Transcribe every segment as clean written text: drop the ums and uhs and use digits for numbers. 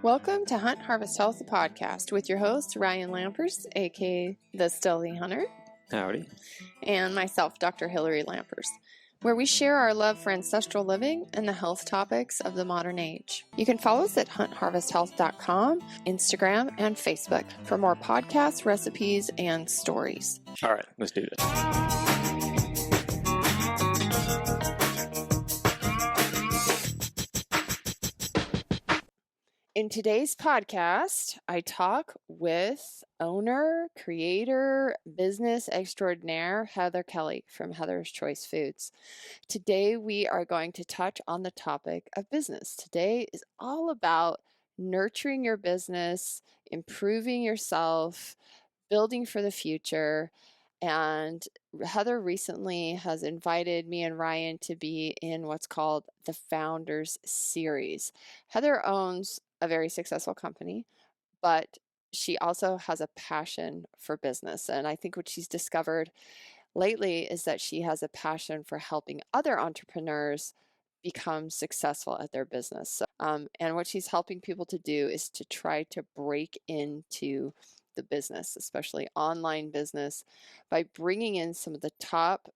Welcome to Hunt Harvest Health, the podcast, with your host, Ryan Lampers, aka the Stealthy Hunter. Howdy. And myself, Dr. Hillary Lampers, where we share our love for ancestral living and the health topics of the modern age. You can follow us at huntharvesthealth.com, Instagram, and Facebook for more podcasts, recipes, and stories. All right, let's do this. In today's podcast, I talk with owner, creator, business extraordinaire, Heather Kelly from Heather's Choice Foods. Today, we are going to touch on the topic of business. Today is all about nurturing your business, improving yourself, building for the future. And Heather recently has invited me and Ryan to be in what's called the Founders Series. Heather owns a very successful company, but she also has a passion for business. And I think what she's discovered lately is that she has a passion for helping other entrepreneurs become successful at their business. And what she's helping people to do is to try to break into the business, especially online business, by bringing in some of the top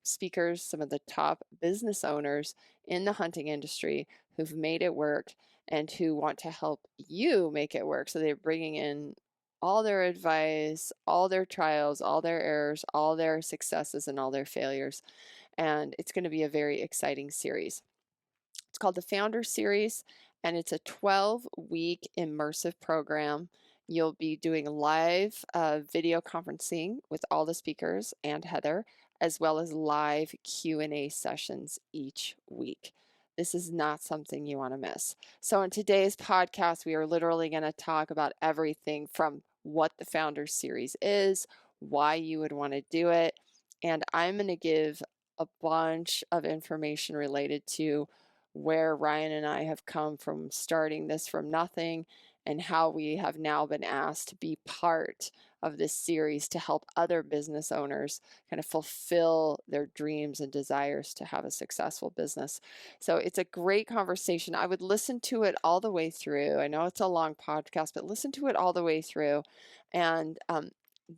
speakers, some of the top business owners in the hunting industry who've made it work and who want to help you make it work. So they're bringing in all their advice, all their trials, all their errors, all their successes, and all their failures. And it's going to be a very exciting series. It's called the Founder Series, and it's a 12-week immersive program. You'll be doing live video conferencing with all the speakers and Heather, as well as live Q&A sessions each week. This is not something you want to miss. So in today's podcast, we are literally going to talk about everything from what the Founders Series is, why you would want to do it, and I'm going to give a bunch of information related to where Ryan and I have come from starting this from nothing and how we have now been asked to be part of this series to help other business owners kind of fulfill their dreams and desires to have a successful business. So it's a great conversation. I would listen to it all the way through. I know it's a long podcast, but listen to it all the way through. And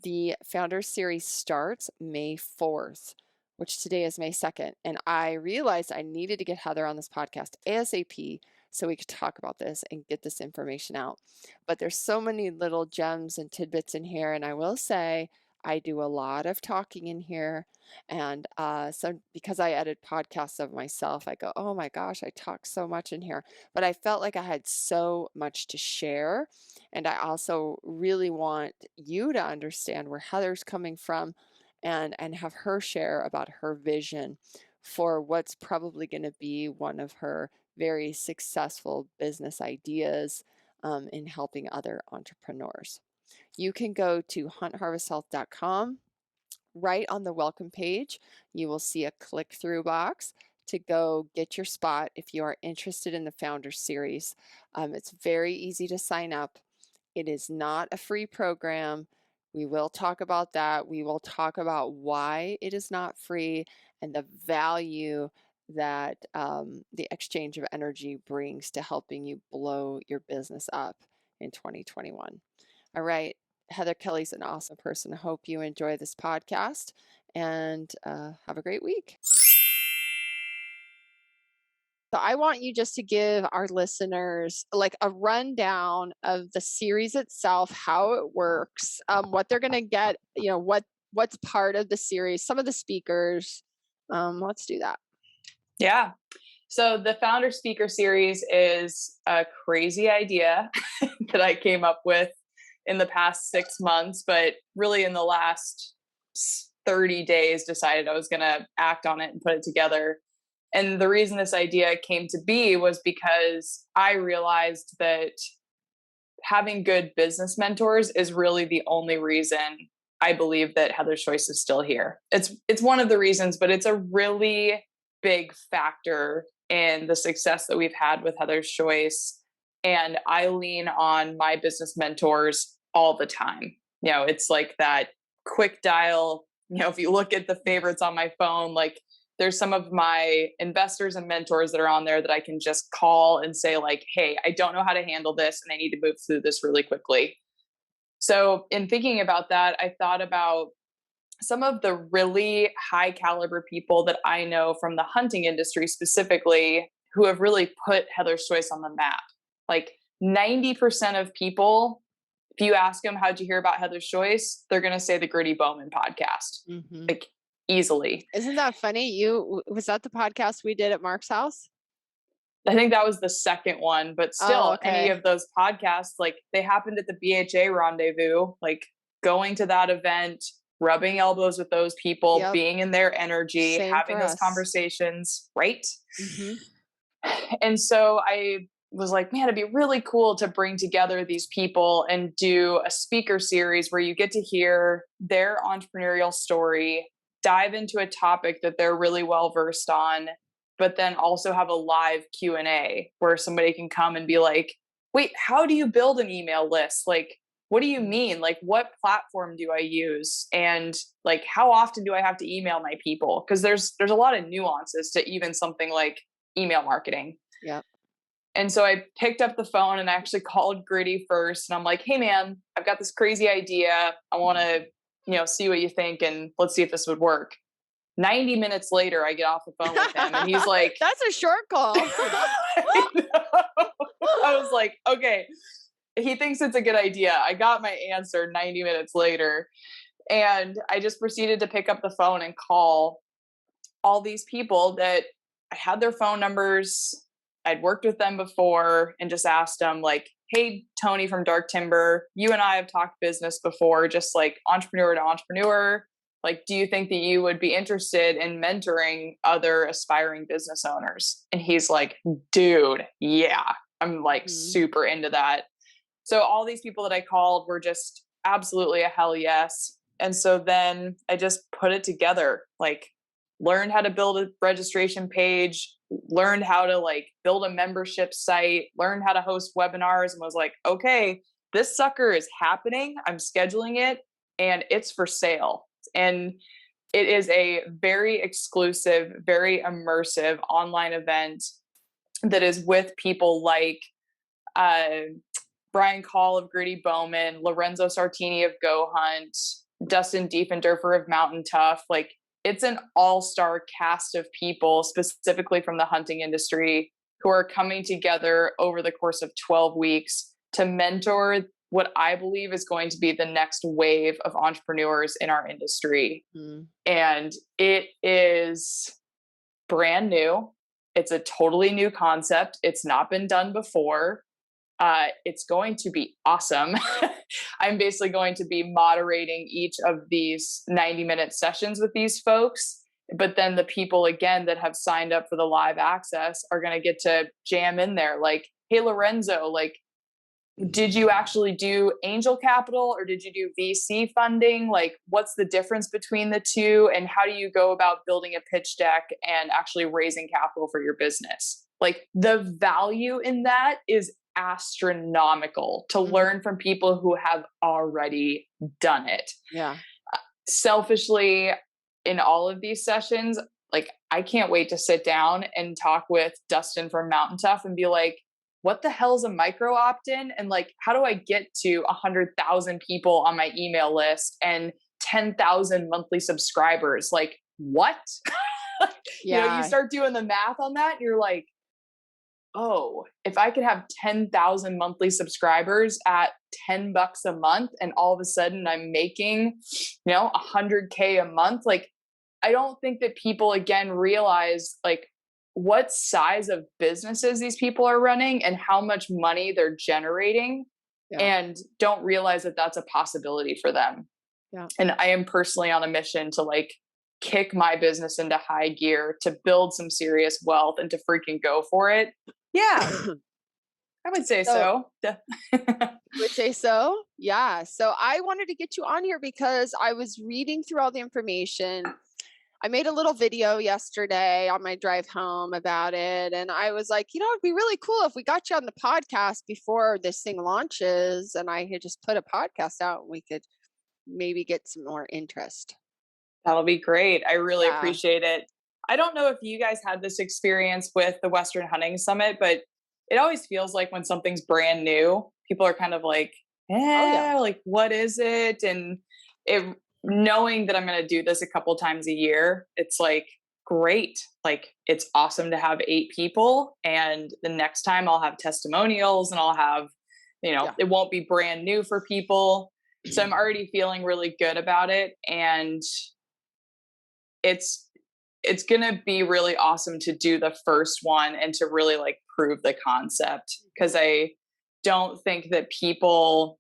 the Founders Series starts May 4th, which today is May 2nd. And I realized I needed to get Heather on this podcast ASAP so we could talk about this and get this information out. But there's so many little gems and tidbits in here. And I will say, I do a lot of talking in here. And so because I edit podcasts of myself, I go, oh my gosh, I talk so much in here. But I felt like I had so much to share. And I also really want you to understand where Heather's coming from and have her share about her vision for what's probably going to be one of her very successful business ideas in helping other entrepreneurs. You can go to huntharvesthealth.com. Right on the welcome page, you will see a click-through box to go get your spot if you are interested in the Founders Series. It's very easy to sign up. It is not a free program. We will talk about that. We will talk about why it is not free and the value that the exchange of energy brings to helping you blow your business up in 2021. All right. Heather Kelly's an awesome person. I hope you enjoy this podcast and have a great week. So I want you just to give our listeners like a rundown of the series itself, how it works, what they're going to get, what's part of the series, some of the speakers. Let's do that. Yeah. So the Founder Speaker Series is a crazy idea that I came up with in the past 6 months, but really in the last 30 days decided I was going to act on it and put it together. And the reason this idea came to be was because I realized that having good business mentors is really the only reason I believe that Heather's Choice is still here. It's one of the reasons, but it's a really big factor in the success that we've had with Heather's Choice. And I lean on my business mentors all the time. It's like that quick dial, if you look at the favorites on my phone, like there's some of my investors and mentors that are on there that I can just call and say like, hey, I don't know how to handle this and I need to move through this really quickly. So in thinking about that, I thought about some of the really high caliber people that I know from the hunting industry specifically who have really put Heather's Choice on the map. Like 90% of people, if you ask them, how'd you hear about Heather's Choice? They're going to say the Gritty Bowman podcast, like easily. Isn't that funny? Was that the podcast we did at Mark's house? I think that was the second one, but still any of those podcasts, like they happened at the BHA rendezvous, like going to that event, rubbing elbows with those people, being in their energy, having those conversations, right? And so I was like, man, it'd be really cool to bring together these people and do a speaker series where you get to hear their entrepreneurial story, dive into a topic that they're really well versed on, but then also have a live Q&A where somebody can come and be like, wait, how do you build an email list? Like, what do you mean? Like, what platform do I use? And like, how often do I have to email my people? Because there's a lot of nuances to even something like email marketing. Yeah. And so I picked up the phone and I actually called Gritty first. And I'm like, hey man, I've got this crazy idea. I want to, see what you think and let's see if this would work. 90 minutes later, I get off the phone with him and he's like, that's a short call. I was like, okay, he thinks it's a good idea. I got my answer 90 minutes later. And I just proceeded to pick up the phone and call all these people that I had their phone numbers. I'd worked with them before and just asked them like, hey, Tony from Dark Timber, you and I have talked business before, just like entrepreneur to entrepreneur. Like, do you think that you would be interested in mentoring other aspiring business owners? And he's like, dude, yeah, I'm like super into that. So all these people that I called were just absolutely a hell yes. And so then I just put it together, like learned how to build a registration page, learned how to like build a membership site, learned how to host webinars, and was like, okay, this sucker is happening. I'm scheduling it and it's for sale. And it is a very exclusive, very immersive online event that is with people like Brian Call of Gritty Bowman, Lorenzo Sartini of Go Hunt, Dustin Diefendorfer of Mountain Tough. Like, it's an all-star cast of people specifically from the hunting industry who are coming together over the course of 12 weeks to mentor what I believe is going to be the next wave of entrepreneurs in our industry. And it is brand new. It's a totally new concept. It's not been done before. It's going to be awesome. I'm basically going to be moderating each of these 90-minute sessions with these folks. But then the people, again, that have signed up for the live access are going to get to jam in there. Like, hey, Lorenzo, like, did you actually do angel capital or did you do VC funding? Like, what's the difference between the two? And how do you go about building a pitch deck and actually raising capital for your business? Like, the value in that is astronomical to learn from people who have already done it. Yeah. Selfishly, in all of these sessions, like, I can't wait to sit down and talk with Dustin from Mountain Tough and be like, what the hell is a micro opt-in? And like, how do I get to 100,000 people on my email list and 10,000 monthly subscribers? Like, what? You start doing the math on that and you're like, oh, if I could have 10,000 monthly subscribers at $10 a month and all of a sudden I'm making, $100K a month, like, I don't think that people again realize like what size of businesses these people are running and how much money they're generating and don't realize that that's a possibility for them. Yeah. And I am personally on a mission to like kick my business into high gear, to build some serious wealth and to freaking go for it. Yeah, I would say so. Would say so. Yeah. So I wanted to get you on here because I was reading through all the information. I made a little video yesterday on my drive home about it. And I was like, it'd be really cool if we got you on the podcast before this thing launches. And I had just put a podcast out and we could maybe get some more interest. That'll be great. I really appreciate it. I don't know if you guys had this experience with the Western Hunting Summit, but it always feels like when something's brand new, people are kind of like, Oh yeah. like, what is it? And it, knowing that I'm going to do this a couple times a year, it's like, great. Like, it's awesome to have 8 people. And the next time I'll have testimonials and I'll have, Yeah. it won't be brand new for people. So I'm already feeling really good about it. And it's it's going to be really awesome to do the first one and to really like prove the concept, because I don't think that people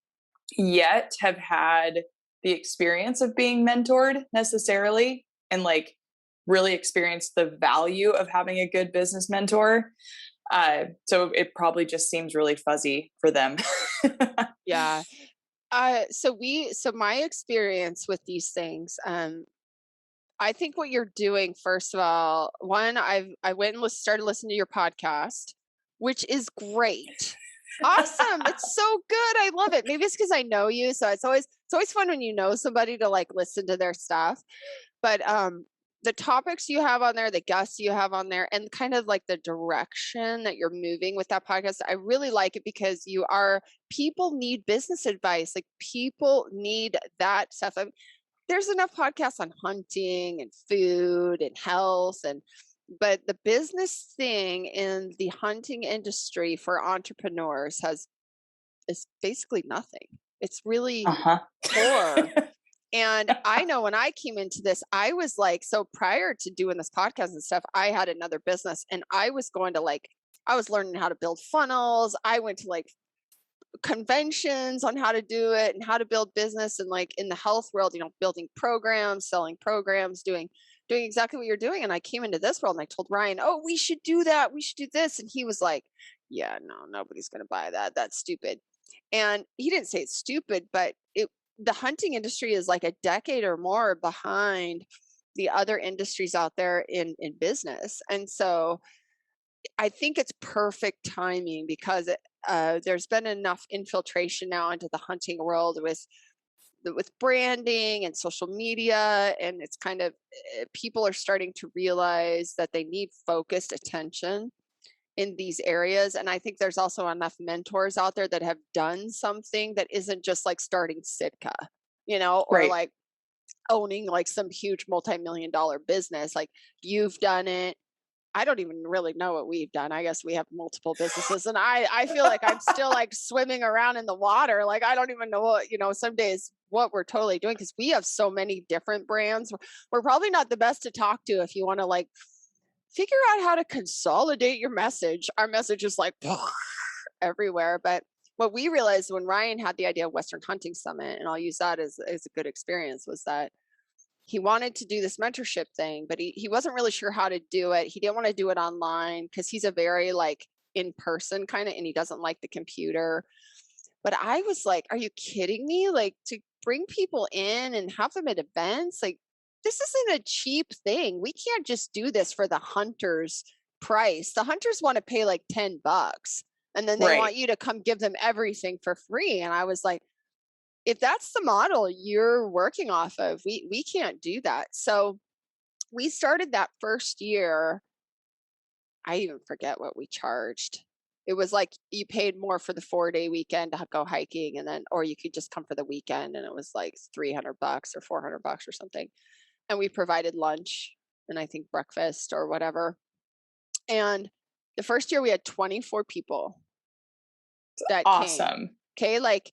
yet have had the experience of being mentored necessarily, and like really experience the value of having a good business mentor. So it probably just seems really fuzzy for them. Yeah. So my experience with these things, I think what you're doing, first of all, one, I went and started listening to your podcast, which is great. Awesome. It's so good. I love it. Maybe it's because I know you. So it's always fun when you know somebody to like listen to their stuff. But the topics you have on there, the guests you have on there, and kind of like the direction that you're moving with that podcast, I really like it, because people need business advice. Like, people need that stuff. There's enough podcasts on hunting and food and health, but the business thing in the hunting industry for entrepreneurs is basically nothing. It's really Uh-huh. poor. And I know when I came into this, I was like, so prior to doing this podcast and stuff, I had another business, and I was going to like, I was learning how to build funnels. I went to like conventions on how to do it and how to build business, and like in the health world, building programs, selling programs, doing exactly what you're doing. And I came into this world and I told Ryan, oh, we should do that, we should do this, and he was like, yeah, no, nobody's going to buy that, that's stupid. And he didn't say it's stupid, but the hunting industry is like a decade or more behind the other industries out there in business. And so I think it's perfect timing, because there's been enough infiltration now into the hunting world with branding and social media, and it's kind of people are starting to realize that they need focused attention in these areas. And I think there's also enough mentors out there that have done something that isn't just like starting Sitka, or Right. like owning like some huge multi-million dollar business. Like, you've done it. I don't even really know what we've done. I guess we have multiple businesses, and I feel like I'm still like swimming around in the water. Like, I don't even know what, some days what we're totally doing, because we have so many different brands. We're probably not the best to talk to if you want to like figure out how to consolidate your message. Our message is like everywhere. But what we realized when Ryan had the idea of Western Hunting Summit, and I'll use that as a good experience, was that he wanted to do this mentorship thing, but he wasn't really sure how to do it. He didn't want to do it online, because he's a very like in person kind of, and he doesn't like the computer. But I was like, are you kidding me? Like, to bring people in and have them at events, like, this isn't a cheap thing. We can't just do this for the hunters price. The hunters want to pay like $10, and then they Right. want you to come give them everything for free. And I was like, if that's the model you're working off of, we can't do that. So we started that first year. I even forget what we charged. It was like you paid more for the 4-day weekend to go hiking, and then, or you could just come for the weekend, and it was like $300 or $400 or something. And we provided lunch and I think breakfast or whatever. And the first year we had 24 people that came. Awesome. Okay, like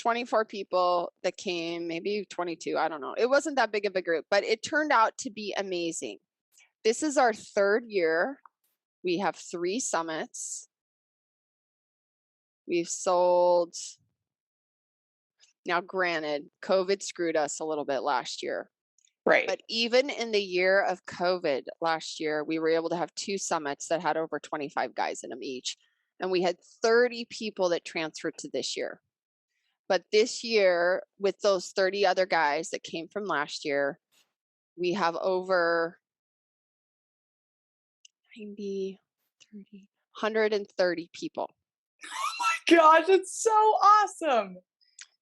24 people that came, maybe 22, I don't know. It wasn't that big of a group, but it turned out to be amazing. This is our third year. We have 3 summits. We've sold, now granted, COVID screwed us a little bit last year. Right. But even in the year of COVID last year, we were able to have 2 summits that had over 25 guys in them each. And we had 30 people that transferred to this year. But this year, with those 30 other guys that came from last year, we have over 90, 30, 130 people. Gosh, it's so awesome.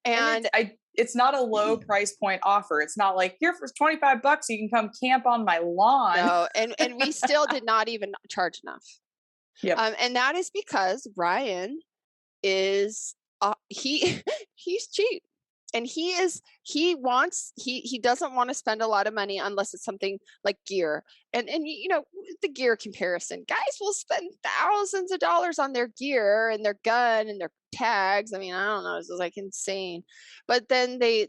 And I it's not a low price point offer. It's not like, here for $25 you can come camp on my lawn. No, and we still did not even charge enough. Yep. And that is because Ryan is he's cheap, and he doesn't want to spend a lot of money unless it's something like gear. And the gear comparison, guys will spend thousands of dollars on their gear and their gun and their tags. I mean, I don't know, it's like insane. But then they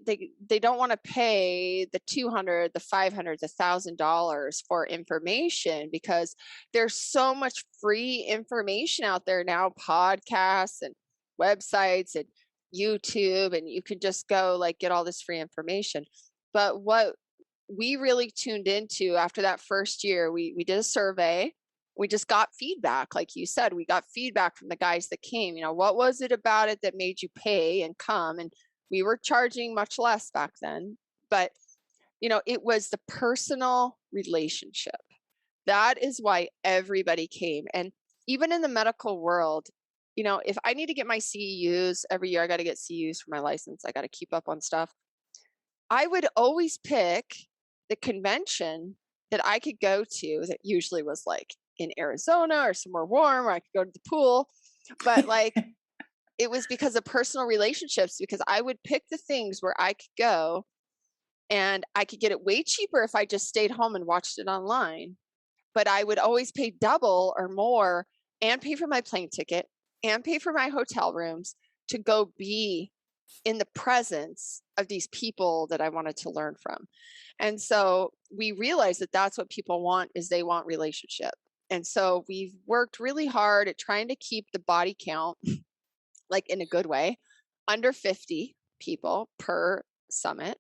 don't want to pay the $200, the $500, the $1,000 for information, because there's so much free information out there now, podcasts and websites and YouTube, and you can just go like get all this free information. But what we really tuned into after that first year, we did a survey. We just got feedback. Like you said, we got feedback from the guys that came. What was it about it that made you pay and come? And we were charging much less back then, but it was the personal relationship. That is why everybody came. And even in the medical world, if I need to get my CEUs every year, I got to get CEUs for my license. I got to keep up on stuff. I would always pick the convention that I could go to that usually was like in Arizona or somewhere warm where I could go to the pool. But like, it was because of personal relationships, because I would pick the things where I could go and I could get it way cheaper if I just stayed home and watched it online. But I would always pay double or more and pay for my plane ticket and pay for my hotel rooms to go be in the presence of these people that I wanted to learn from. And so we realized that that's what people want, is they want relationship. And so we've worked really hard at trying to keep the body count, like in a good way, under 50 people per summit.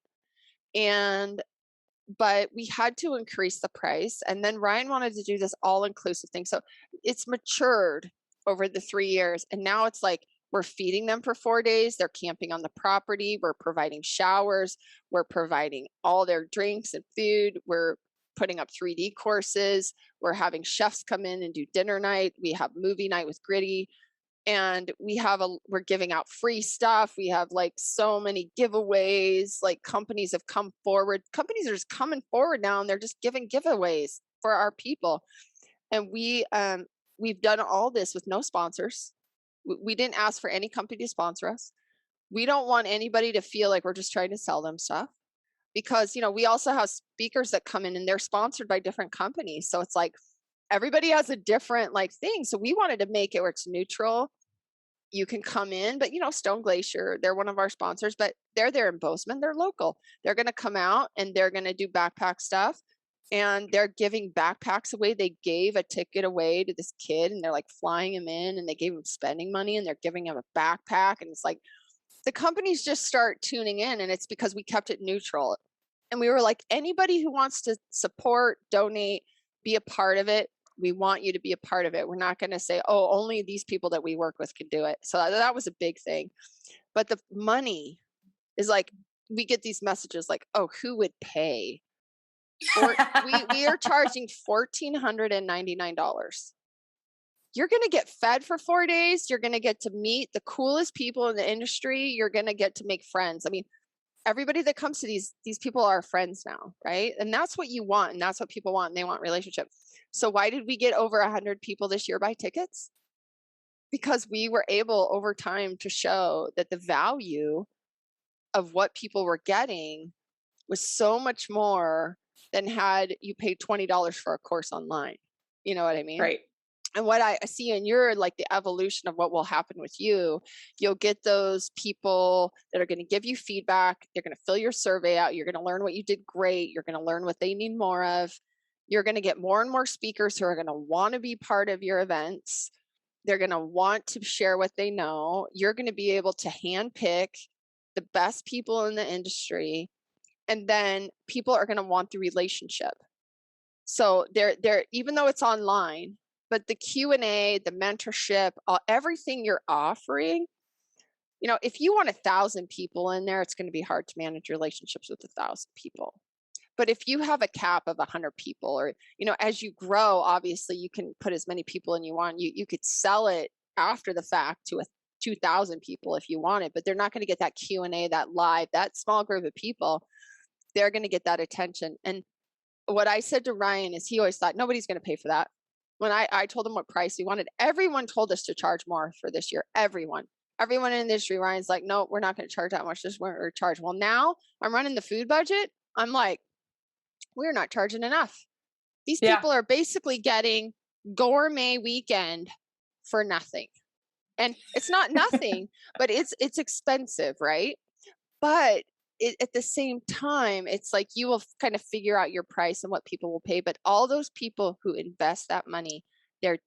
But we had to increase the price. And then Ryan wanted to do this all-inclusive thing. So it's matured over the 3 years. And now it's like, we're feeding them for 4 days. They're camping on the property. We're providing showers. We're providing all their drinks and food. We're putting up 3D courses. We're having chefs come in and do dinner night. We have movie night with Gritty. And we're giving out free stuff. We have like so many giveaways. Like, companies have come forward. Companies are just coming forward now, and they're just giving giveaways for our people. And we've done all this with no sponsors. We didn't ask for any company to sponsor us. We don't want anybody to feel like we're just trying to sell them stuff, because we also have speakers that come in and they're sponsored by different companies. So it's like, everybody has a different like thing. So we wanted to make it where it's neutral. You can come in, but Stone Glacier, they're one of our sponsors, but they're there in Bozeman. They're local. They're going to come out and they're going to do backpack stuff, and they're giving backpacks away. They gave a ticket away to this kid, and they're like flying him in, and they gave him spending money, and they're giving him a backpack. And it's like, the companies just start tuning in, and it's because we kept it neutral. And we were like, anybody who wants to support, donate, be a part of it, we want you to be a part of it. We're not going to say, oh, only these people that we work with can do it. So that was a big thing. But the money is like, we get these messages like, oh, who would pay? We are charging $1,499. You're going to get fed for 4 days. You're going to get to meet the coolest people in the industry. You're going to get to make friends. I mean, everybody that comes to these people are friends now, right? And that's what you want, and that's what people want, and they want relationship. So why did we get over 100 people this year buy tickets? Because we were able over time to show that the value of what people were getting was so much more than had you paid $20 for a course online. You know what I mean? Right. And what I see in your, like, the evolution of what will happen with you, you'll get those people that are going to give you feedback. They're going to fill your survey out. You're going to learn what you did great. You're going to learn what they need more of. You're going to get more and more speakers who are going to want to be part of your events. They're going to want to share what they know. You're going to be able to handpick the best people in the industry. And then people are going to want the relationship. So they're even though it's online, but the Q&A, the mentorship, everything you're offering, if you want 1,000 people in there, it's going to be hard to manage relationships with 1,000 people. But if you have a cap of 100 people, or, as you grow, obviously you can put as many people in you want. You could sell it after the fact to 2,000 people if you want it, but they're not going to get that Q&A, that live, that small group of people. They're going to get that attention. And what I said to Ryan is he always thought nobody's going to pay for that. When I told him what price we wanted, everyone told us to charge more for this year. Everyone in the industry, Ryan's like, no, we're not going to charge that much. This is what we're charge. Well, now I'm running the food budget. I'm like, we're not charging enough. These Yeah. people are basically getting gourmet weekend for nothing. And it's not nothing, but it's expensive, right? But at the same time, it's like you will kind of figure out your price and what people will pay. But all those people who invest that money, they're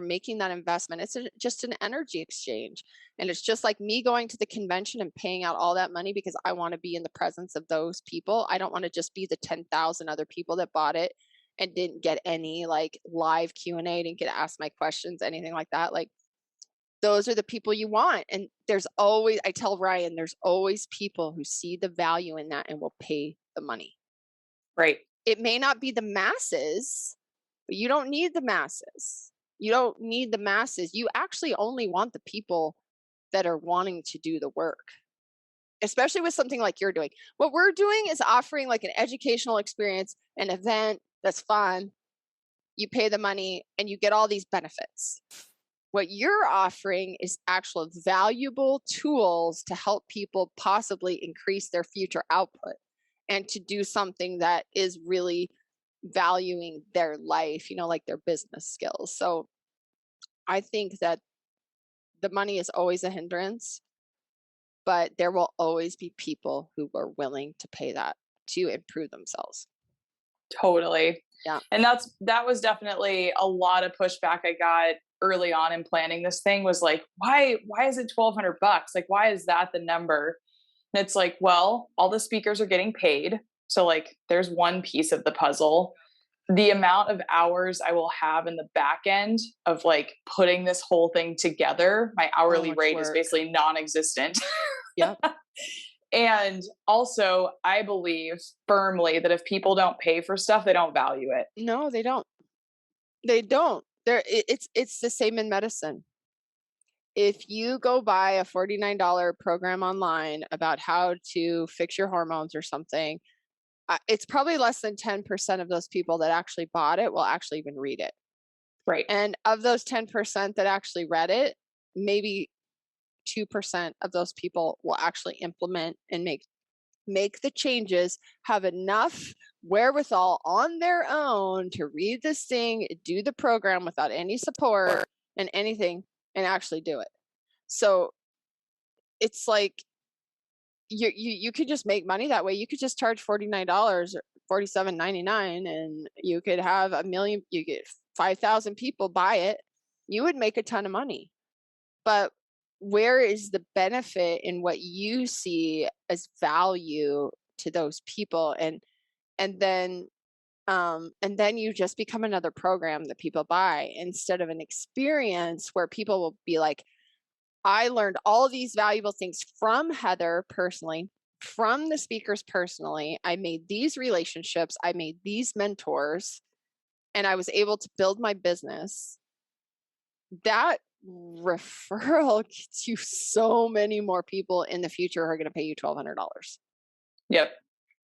making that investment. It's just an energy exchange. And it's just like me going to the convention and paying out all that money because I want to be in the presence of those people. I don't want to just be the 10,000 other people that bought it and didn't get any like live Q&A, didn't get to ask my questions, anything like that. Like, those are the people you want. And there's always, I tell Ryan, there's always people who see the value in that and will pay the money. Right. It may not be the masses, but you don't need the masses. You don't need the masses. You actually only want the people that are wanting to do the work, especially with something like you're doing. What we're doing is offering like an educational experience, an event that's fun. You pay the money and you get all these benefits. What you're offering is actual valuable tools to help people possibly increase their future output and to do something that is really valuing their life, like their business skills. So I think that the money is always a hindrance, but there will always be people who are willing to pay that to improve themselves. Totally. Yeah. And that was definitely a lot of pushback I got early on in planning this thing was like, why is it $1,200? Like, why is that the number? And it's like, well, all the speakers are getting paid. So like, there's one piece of the puzzle. The amount of hours I will have in the back end of like putting this whole thing together, my hourly rate is basically non-existent. Yep. And also, I believe firmly that if people don't pay for stuff, they don't value it. No, they don't. They don't. It's the same in medicine. If you go buy a $49 program online about how to fix your hormones or something, it's probably less than 10% of those people that actually bought it will actually even read it. Right. And of those 10% that actually read it, maybe 2% of those people will actually implement and make the changes, have enough wherewithal on their own to read this thing, do the program without any support and anything, and actually do it. So it's like you could just make money that way. You could just charge $49 or $47.99 and you could have you get 5,000 people buy it. You would make a ton of money. But where is the benefit in what you see as value to those people? And then you just become another program that people buy instead of an experience where people will be like, I learned all these valuable things from Heather personally, from the speakers personally. I made these relationships, I made these mentors, and I was able to build my business. That referral gets you so many more people in the future who are going to pay you $1,200. Yep.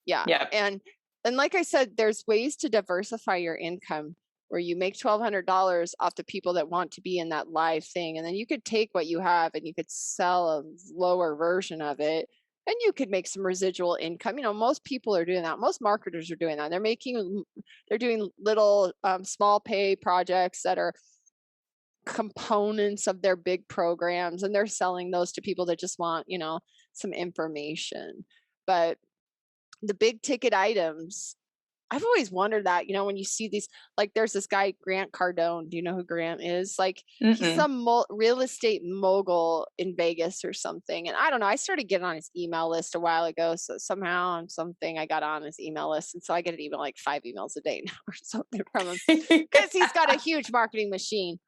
Yeah. Yep. And like I said, there's ways to diversify your income where you make $1,200 off the people that want to be in that live thing. And then you could take what you have and you could sell a lower version of it and you could make some residual income. Most people are doing that. Most marketers are doing that. They're doing little small pay projects that are components of their big programs, and they're selling those to people that just want, some information. But the big ticket items, I've always wondered that, when you see these, like there's this guy, Grant Cardone. Do you know who Grant is? Like he's some real estate mogul in Vegas or something. And I don't know, I started getting on his email list a while ago. So somehow on something I got on his email list. And so I get an email like 5 emails a day now or something from him because he's got a huge marketing machine.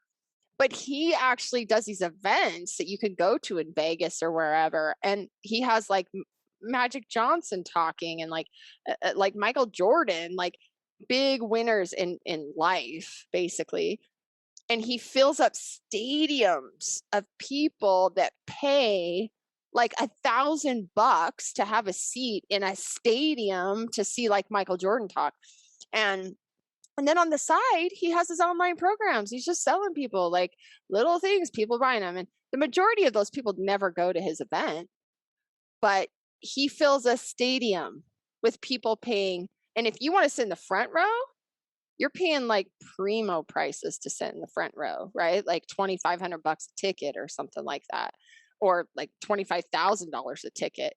But he actually does these events that you could go to in Vegas or wherever. And he has like Magic Johnson talking and like Michael Jordan, like big winners in life, basically. And he fills up stadiums of people that pay like $1,000 to have a seat in a stadium to see like Michael Jordan talk. And then on the side, he has his online programs. He's just selling people like little things, people buying them. And the majority of those people never go to his event, but he fills a stadium with people paying. And if you want to sit in the front row, you're paying like primo prices to sit in the front row, right? Like $2,500 a ticket or something like that, or like $25,000 a ticket.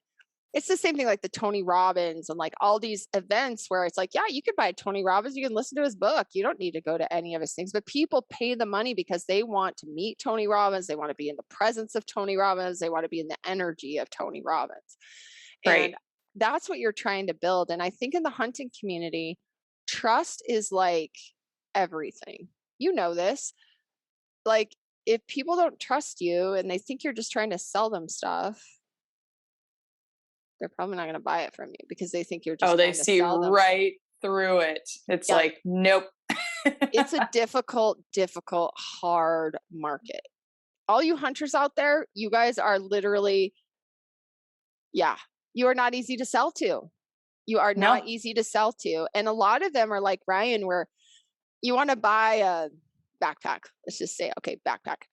It's the same thing like the Tony Robbins and like all these events where it's like, yeah, you could buy Tony Robbins, you can listen to his book. You don't need to go to any of his things, but people pay the money because they want to meet Tony Robbins. They want to be in the presence of Tony Robbins. They want to be in the energy of Tony Robbins. Right. And that's what you're trying to build. And I think in the hunting community, trust is like everything. You know this. Like if people don't trust you and they think you're just trying to sell them stuff, they're probably not going to buy it from you because they think you're just they trying to see sell them right through it. It's like, nope. It's a difficult, hard market. All you hunters out there, you guys are literally, you are not easy to sell to. You are not easy to sell to. And a lot of them are like Ryan, where you want to buy a backpack. Let's just say, okay, backpack.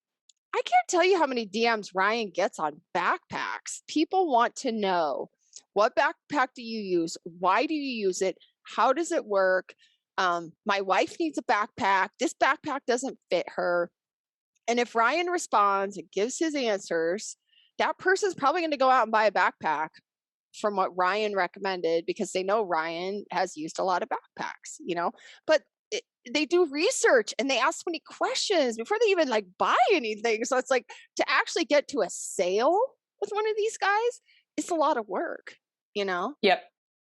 I can't tell you how many DMs Ryan gets on backpacks. People want to know, what backpack do you use? Why do you use it? How does it work? My wife needs a backpack. This backpack doesn't fit her. And if Ryan responds and gives his answers, that person's probably going to go out and buy a backpack from what Ryan recommended because they know Ryan has used a lot of backpacks, but they do research and they ask so many questions before they even like buy anything. So it's like to actually get to a sale with one of these guys, it's a lot of work, Yep.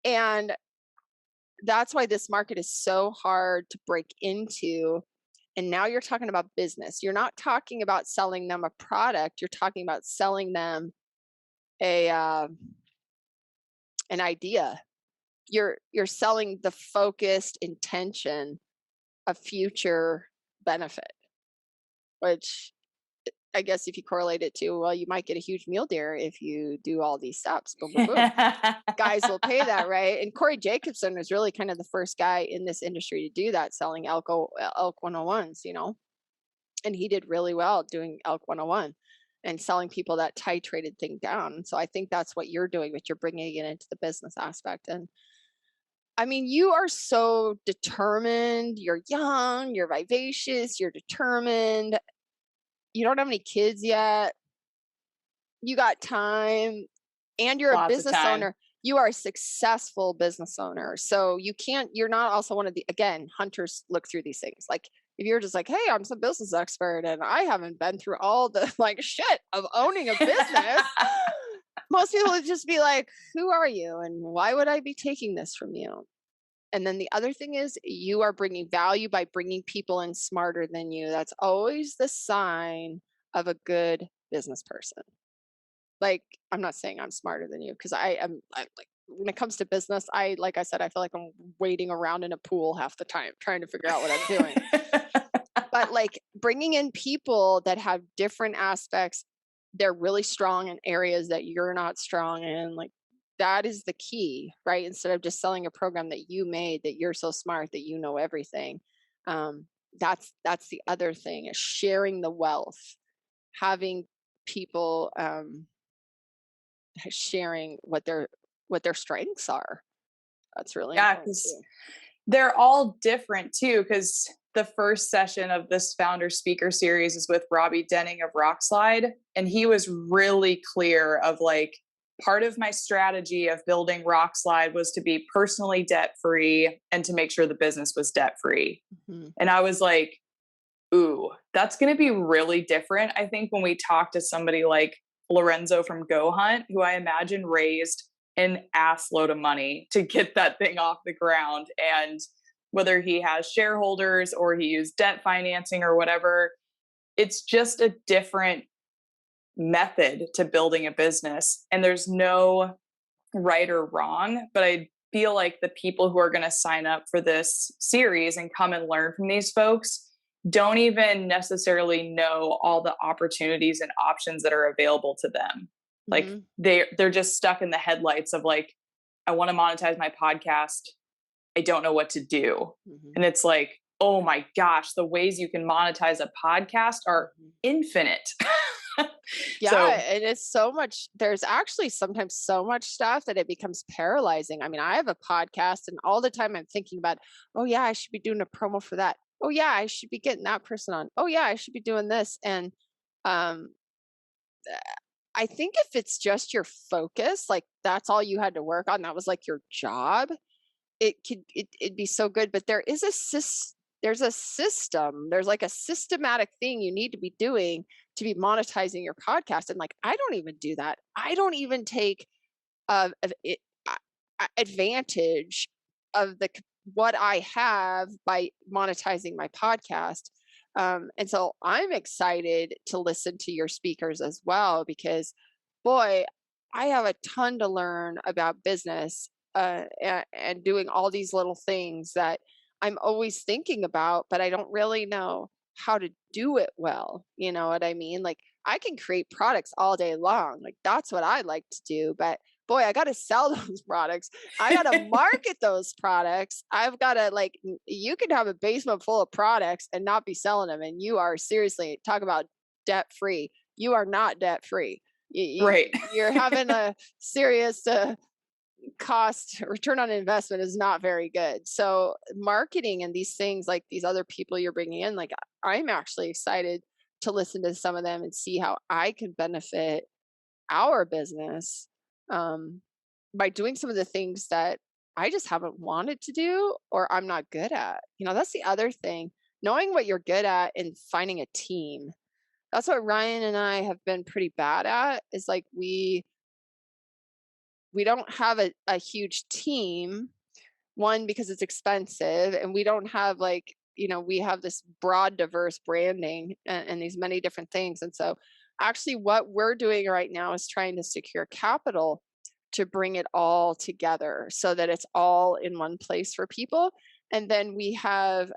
And that's why this market is so hard to break into. And now you're talking about business. You're not talking about selling them a product. You're talking about selling them an idea. You're selling the focused intention of future benefit, which I guess if you correlate it to, well, you might get a huge mule deer if you do all these steps. Boom, boom, boom. Guys will pay that, right? And Corey Jacobson was really kind of the first guy in this industry to do that, selling elk 101s, and he did really well doing elk 101 and selling people that titrated thing down. So I think that's what you're doing, but you're bringing it into the business aspect. And I mean, you are so determined. You're young, you're vivacious, you're determined. You don't have any kids yet. You got time, and you're a business owner. You are a successful business owner. So you're not also one of the, again, hunters look through these things. Like if you're just like, hey, I'm some business expert and I haven't been through all the like shit of owning a business. Most people would just be like, who are you? And why would I be taking this from you? And then the other thing is you are bringing value by bringing people in smarter than you. That's always the sign of a good business person. Like, I'm not saying I'm smarter than you because I like when it comes to business, like I said, I feel like I'm wading around in a pool half the time trying to figure out what I'm doing. But like bringing in people that have different aspects, they're really strong in areas that you're not strong in. Like that is the key, right? Instead of just selling a program that you made, that you're so smart that you know everything. That's the other thing, is sharing the wealth, having people sharing what their strengths are. That's really important too. They're all different too, because the first session of this founder speaker series is with Robbie Denning of Rockslide. And he was really clear of like, part of my strategy of building Rockslide was to be personally debt-free and to make sure the business was debt-free. Mm-hmm. And I was like, ooh, that's going to be really different. I think when we talk to somebody like Lorenzo from Go Hunt, who I imagine raised an ass load of money to get that thing off the ground. And whether he has shareholders or he used debt financing or whatever, it's just a different method to building a business. And there's no right or wrong, but I feel like the people who are going to sign up for this series and come and learn from these folks, don't even necessarily know all the opportunities and options that are available to them. Like Mhm. they're just stuck in the headlights of like, I want to monetize my podcast. I don't know what to do. Mhm. And it's like, oh my gosh, the ways you can monetize a podcast are Mhm. infinite. Yeah, So, and it's so much. There's actually sometimes so much stuff that it becomes paralyzing. I mean, I have a podcast, and all the time I'm thinking about, oh, yeah, I should be doing a promo for that. Oh, yeah, I should be getting that person on. Oh, yeah, I should be doing this. And um, I think if it's just your focus, like that's all you had to work on, that was like your job, it'd be so good. But there's a system, there's like a systematic thing you need to be doing to be monetizing your podcast. And like I don't even do that. I don't even take of it, advantage of what I have by monetizing my podcast. And so I'm excited to listen to your speakers as well because, boy, I have a ton to learn about business and doing all these little things that I'm always thinking about, but I don't really know how to do it well. You know what I mean? Like I can create products all day long. Like that's what I like to do, but boy, I got to sell those products. I got to market those products. I've got to like, you can have a basement full of products and not be selling them. And you are seriously, talk about debt free. You are not debt free. right. You're having a serious cost return on investment is not very good. So marketing and these things like these other people you're bringing in, like I'm actually excited to listen to some of them and see how I can benefit our business um, by doing some of the things that I just haven't wanted to do or I'm not good at. You know, that's the other thing. Knowing what you're good at and finding a team. That's what Ryan and I have been pretty bad at is like we don't have a huge team, one because it's expensive and we don't have like, you know, we have this broad diverse branding and these many different things. And so actually what we're doing right now is trying to secure capital to bring it all together so that it's all in one place for people. And then we have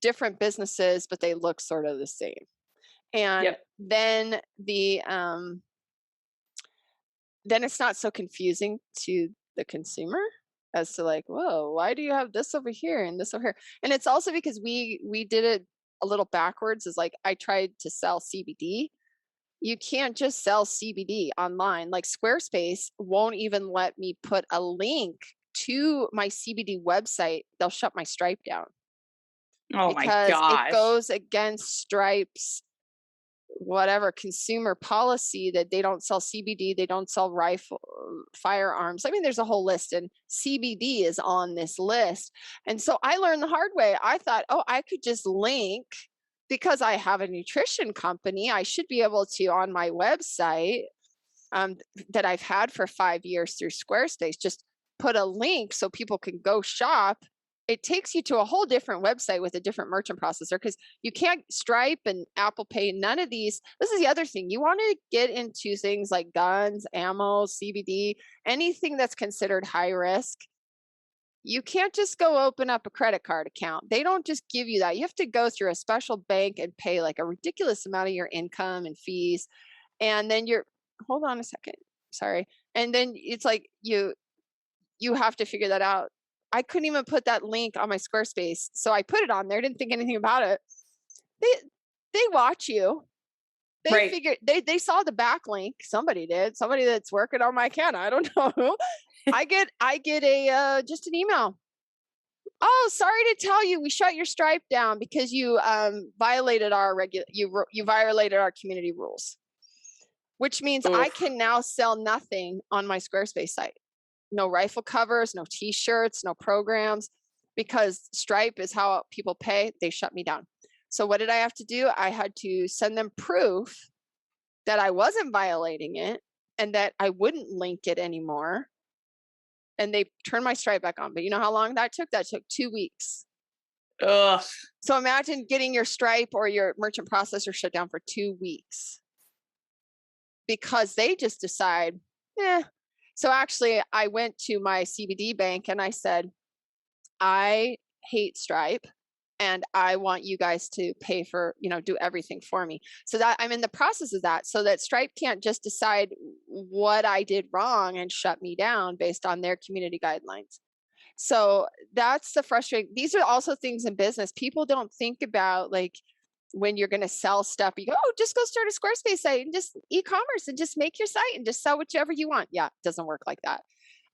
different businesses, but they look sort of the same. And Yep. then it's not so confusing to the consumer as to like, whoa, why do you have this over here and this over here? And it's also because we did it a little backwards. Is like I tried to sell CBD. You can't just sell CBD online. Like Squarespace won't even let me put a link to my CBD website. They'll shut my Stripe down Oh my because it gosh. goes against Stripe's whatever consumer policy that they don't sell CBD, they don't sell firearms. I mean, there's a whole list, and CBD is on this list. And so I learned the hard way. I thought, oh, I could just link because I have a nutrition company. I should be able to on my website that I've had for 5 years through Squarespace, just put a link so people can go shop. It takes you to a whole different website with a different merchant processor because you can't Stripe and Apple Pay, none of these. This is the other thing. You want to get into things like guns, ammo, CBD, anything that's considered high risk. You can't just go open up a credit card account. They don't just give you that. You have to go through a special bank and pay like a ridiculous amount of your income and fees. And then hold on a second. Sorry. And then it's like you have to figure that out. I couldn't even put that link on my Squarespace. So I put it on there, didn't think anything about it. They they watch you. They Right. figured they saw the backlink. Somebody did. Somebody that's working on my account. I don't know who. I get a just an email. Oh, sorry to tell you, we shut your Stripe down because you violated our you violated our community rules. Which means I Oof. can now sell nothing on my Squarespace site. No rifle covers, no t-shirts, no programs, because Stripe is how people pay. They shut me down. So what did I have to do? I had to send them proof that I wasn't violating it and that I wouldn't link it anymore. And they turned my Stripe back on. But you know how long that took? That took 2 weeks. Ugh. So imagine getting your Stripe or your merchant processor shut down for 2 weeks because they just decide, eh. So actually, I went to my CBD bank and I said, I hate Stripe. and I want you guys to pay for, do everything for me. So that I'm in the process of that, so that Stripe can't just decide what I did wrong and shut me down based on their community guidelines. So that's the frustrating. These are also things in business people don't think about, like when you're going to sell stuff, you go, oh, just go start a Squarespace site and just e-commerce and just make your site and just sell whichever you want. Yeah, it doesn't work like that.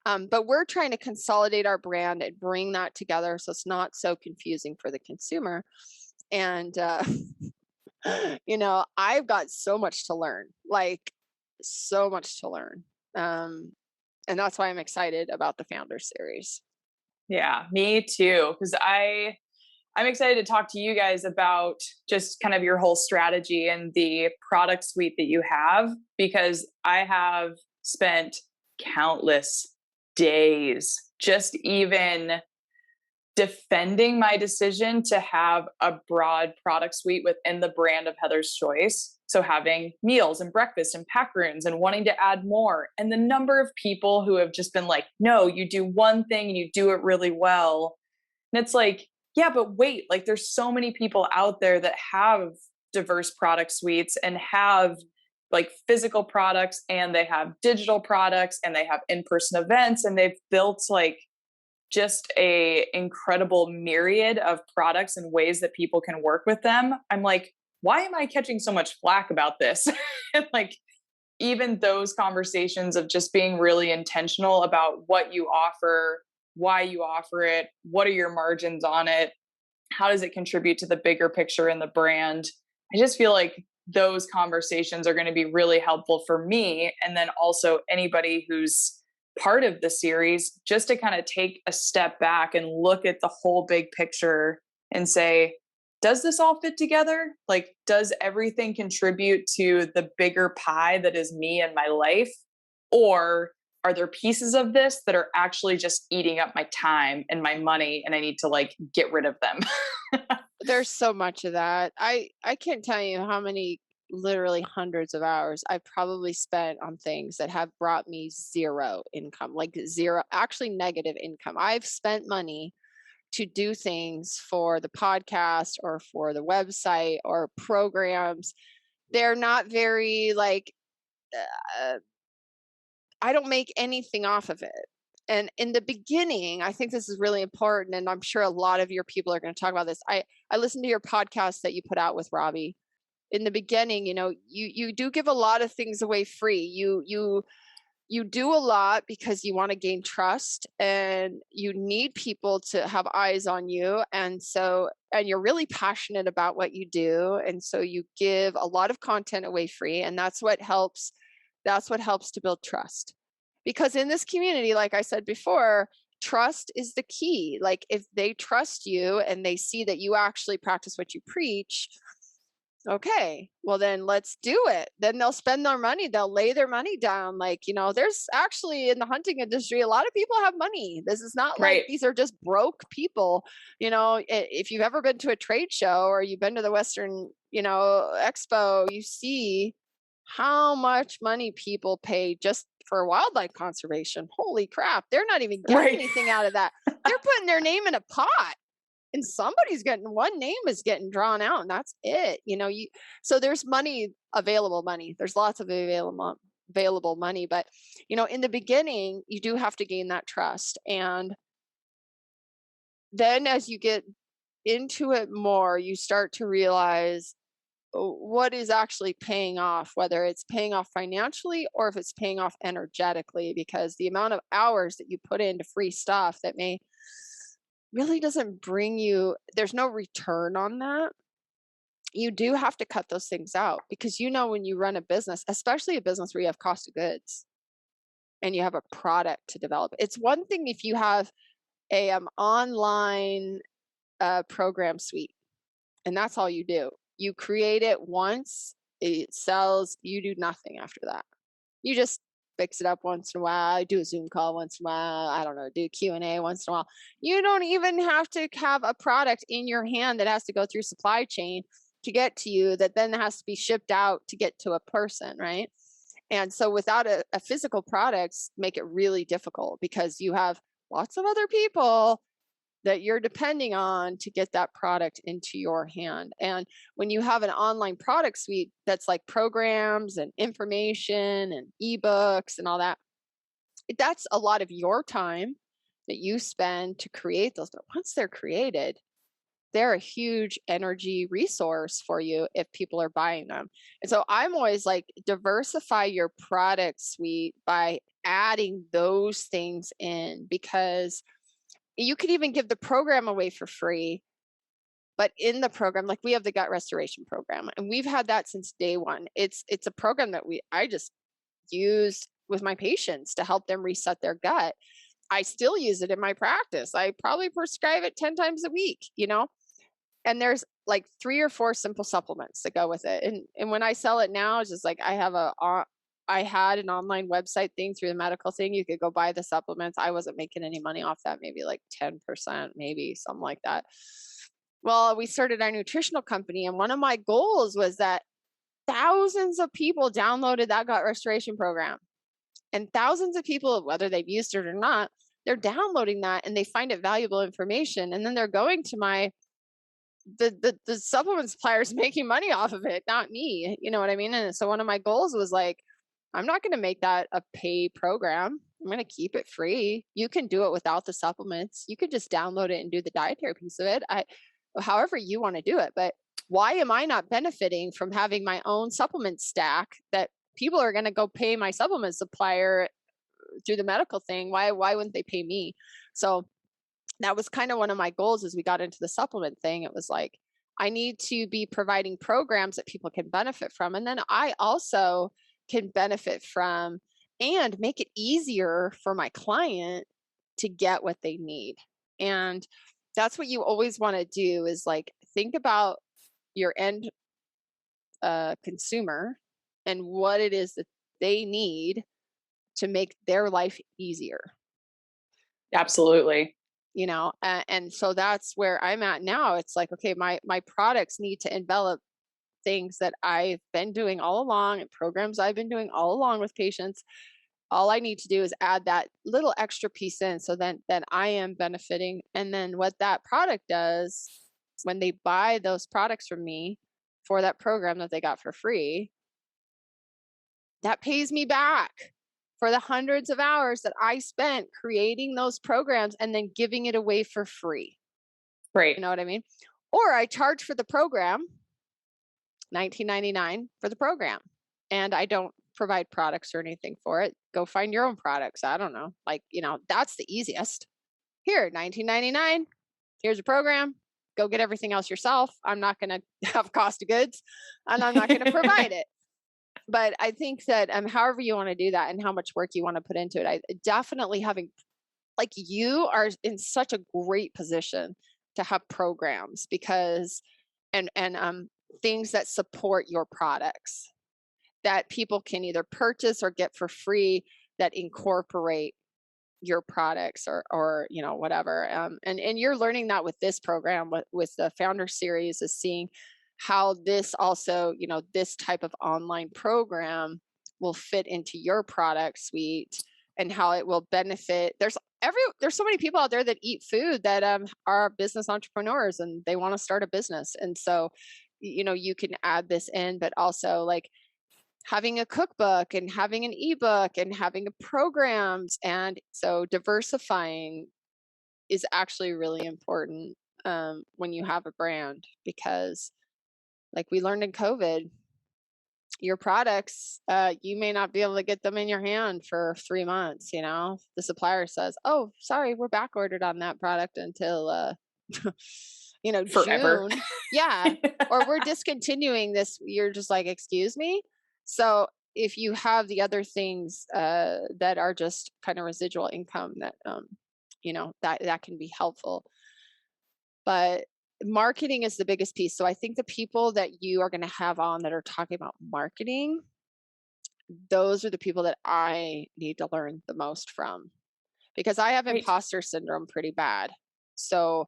But we're trying to consolidate our brand and bring that together so it's not so confusing for the consumer. And, I've got so much to learn, like so much to learn. And that's why I'm excited about the Founder Series. Yeah, me too. Because I'm excited to talk to you guys about just kind of your whole strategy and the product suite that you have, because I have spent countless days just even defending my decision to have a broad product suite within the brand of Heather's Choice. So having meals and breakfast and pack rooms and wanting to add more. And the number of people who have just been like, no, you do one thing and you do it really well. And it's like, yeah, but wait, like there's so many people out there that have diverse product suites and have like physical products, and they have digital products, and they have in-person events, and they've built like just a incredible myriad of products and ways that people can work with them. I'm like, why am I catching so much flack about this? And like, even those conversations of just being really intentional about what you offer, why you offer it, what are your margins on it, how does it contribute to the bigger picture in the brand? I just feel like those conversations are going to be really helpful for me. And then also anybody who's part of the series, just to kind of take a step back and look at the whole big picture and say, does this all fit together? Like, does everything contribute to the bigger pie that is me and my life? Or are there pieces of this that are actually just eating up my time and my money, and I need to like get rid of them? There's so much of that. I can't tell you how many, literally hundreds of hours I've probably spent on things that have brought me zero income, like zero, actually negative income. I've spent money to do things for the podcast or for the website or programs. They're not very like, I don't make anything off of it. And in the beginning, I think this is really important, and I'm sure a lot of your people are going to talk about this. I listened to your podcast that you put out with Robbie. In the beginning, you do give a lot of things away free. You do a lot because you want to gain trust, and you need people to have eyes on you. And you're really passionate about what you do. And so you give a lot of content away free. And that's what helps to build trust. Because in this community, like I said before, trust is the key. Like if they trust you and they see that you actually practice what you preach, okay, well then let's do it. Then they'll spend their money, they'll lay their money down. Like, there's actually in the hunting industry, a lot of people have money. This is not like Right. these are just broke people. If you've ever been to a trade show or you've been to the Western, expo, you see how much money people pay just for wildlife conservation. Holy crap. They're not even getting Right. anything out of that. They're putting their name in a pot. And one name is getting drawn out, and that's it. So there's available money. There's lots of available money, but in the beginning, you do have to gain that trust. And then as you get into it more, you start to realize what is actually paying off, whether it's paying off financially or if it's paying off energetically, because the amount of hours that you put into free stuff that really doesn't bring you, there's no return on that. You do have to cut those things out, because when you run a business, especially a business where you have cost of goods and you have a product to develop, it's one thing if you have a online program suite and that's all you do. You create it once, it sells, you do nothing after that. You just fix it up once in a while, do a Zoom call once in a while, I don't know, do Q&A once in a while. You don't even have to have a product in your hand that has to go through supply chain to get to you, that then has to be shipped out to get to a person, right? And so without a physical product, make it really difficult, because you have lots of other people that you're depending on to get that product into your hand. And when you have an online product suite that's like programs and information and ebooks and all that, that's a lot of your time that you spend to create those. But once they're created, they're a huge energy resource for you if people are buying them. And so I'm always like, diversify your product suite by adding those things in, because you could even give the program away for free. But in the program, like we have the gut restoration program, and we've had that since day one. It's a program that I just use with my patients to help them reset their gut. I still use it in my practice. I probably prescribe it 10 times a week, and there's like 3 or 4 simple supplements that go with it. And when I sell it now, it's just like I had an online website thing through the medical thing. You could go buy the supplements. I wasn't making any money off that, maybe like 10%, maybe something like that. Well, we started our nutritional company, and one of my goals was that thousands of people downloaded that gut restoration program. And thousands of people, whether they've used it or not, they're downloading that and they find it valuable information. And then they're going to the supplement suppliers making money off of it, not me. You know what I mean? And so one of my goals was like, I'm not going to make that a pay program. I'm going to keep it free. You can do it without the supplements. You could just download it and do the dietary piece of it. However you want to do it. But why am I not benefiting from having my own supplement stack that people are going to go pay my supplement supplier through the medical thing? Why wouldn't they pay me? So that was kind of one of my goals as we got into the supplement thing. It was like, I need to be providing programs that people can benefit from. And then I also can benefit from and make it easier for my client to get what they need. And that's what you always want to do, is like, think about your end consumer and what it is that they need to make their life easier. Absolutely. And so that's where I'm at now. It's like, okay, my products need to envelop things that I've been doing all along and programs I've been doing all along with patients. All I need to do is add that little extra piece in, so then I am benefiting. And then what that product does, when they buy those products from me for that program that they got for free, that pays me back for the hundreds of hours that I spent creating those programs and then giving it away for free. Right. You know what I mean? Or I charge for the program, $19.99 for the program, and I don't provide products or anything for it. Go find your own products. I don't know. Like, that's the easiest. Here, $19.99. Here's a program. Go get everything else yourself. I'm not going to have cost of goods, and I'm not going to provide it. But I think that however you want to do that and how much work you want to put into it, I definitely having, like, you are in such a great position to have programs, because and things that support your products that people can either purchase or get for free that incorporate your products or whatever. And you're learning that with this program, with the Founder Series, is seeing how this also, this type of online program will fit into your product suite and how it will benefit. There's so many people out there that eat food that are business entrepreneurs and they want to start a business. And so, you can add this in, but also like having a cookbook and having an ebook and having programs. And so diversifying is actually really important when you have a brand, because like we learned in COVID, your products, you may not be able to get them in your hand for 3 months. The supplier says, oh, sorry, we're back ordered on that product until, Forever. June. Yeah. Or we're discontinuing this. You're just like, excuse me. So if you have the other things that are just kind of residual income, that, that can be helpful. But marketing is the biggest piece. So I think the people that you are going to have on that are talking about marketing, those are the people that I need to learn the most from, because I have imposter syndrome pretty bad. So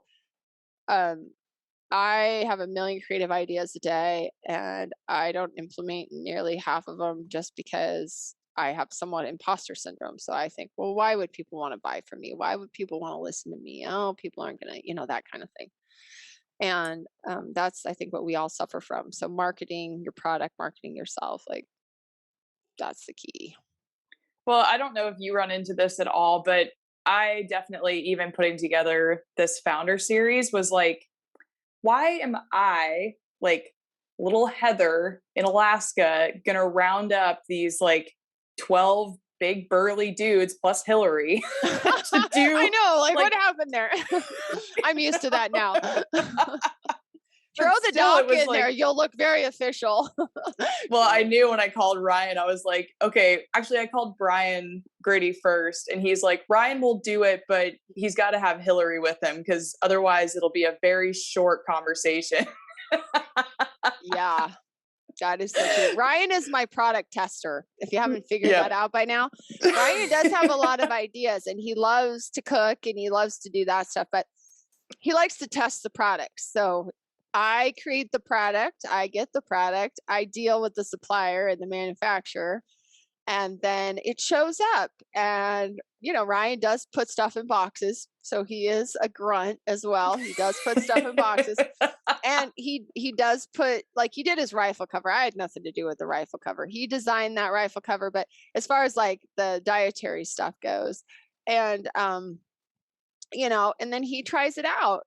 I have a million creative ideas a day and I don't implement nearly half of them just because I have somewhat imposter syndrome. So I think, well, why would people want to buy from me? Why would people want to listen to me? Oh, people aren't going to, that kind of thing. And that's, I think, what we all suffer from. So marketing your product, marketing yourself, like that's the key. Well, I don't know if you run into this at all, but I definitely, even putting together this founder series, was like, why am I, like, little Heather in Alaska, gonna round up these like 12 big burly dudes plus Hillary to do, I know, like what like, happened there? I'm used to that now. Throw the still, doc it was in there. like, You'll look very official. well, I knew when I called Ryan, I was like, okay, actually, I called Brian Grady first, and he's like, Ryan will do it, but he's got to have Hillary with him because otherwise it'll be a very short conversation. Yeah, that is so true. Ryan is my product tester. If you haven't figured Yep. that out by now, Ryan does have a lot of ideas and he loves to cook and he loves to do that stuff, but he likes to test the product. So I create the product, I get the product, I deal with the supplier and the manufacturer, and then it shows up. And Ryan does put stuff in boxes, so he is a grunt as well. He does put stuff in boxes. And he does put, like, he did his rifle cover. I had nothing to do with the rifle cover. He designed that rifle cover, but as far as like the dietary stuff goes, and and then he tries it out.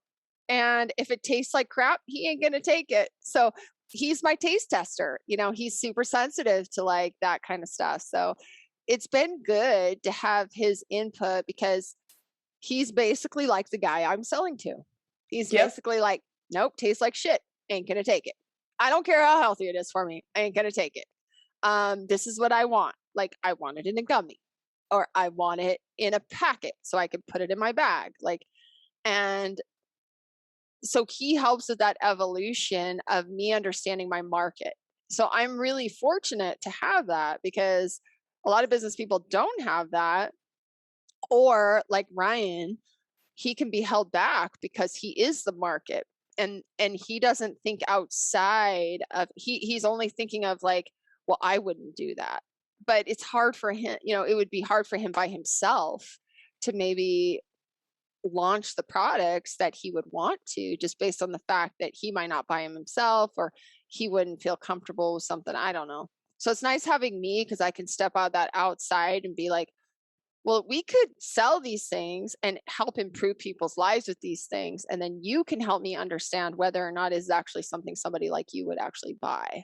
And if it tastes like crap, he ain't gonna take it. So he's my taste tester. He's super sensitive to like that kind of stuff. So it's been good to have his input because he's basically like the guy I'm selling to. He's Yep. basically like, nope, tastes like shit. Ain't gonna take it. I don't care how healthy it is for me. I ain't gonna take it. This is what I want. Like, I want it in a gummy, or I want it in a packet so I can put it in my bag. Like, and so he helps with that evolution of me understanding my market. So I'm really fortunate to have that because a lot of business people don't have that. Or like Ryan, he can be held back because he is the market, and he doesn't think outside of, he's only thinking of like, well, I wouldn't do that. But it's hard for him, it would be hard for him by himself to maybe launch the products that he would want to, just based on the fact that he might not buy them himself, or he wouldn't feel comfortable with something. I don't know. So it's nice having me because I can step out that outside and be like, well, we could sell these things and help improve people's lives with these things. And then you can help me understand whether or not it's actually something somebody like you would actually buy.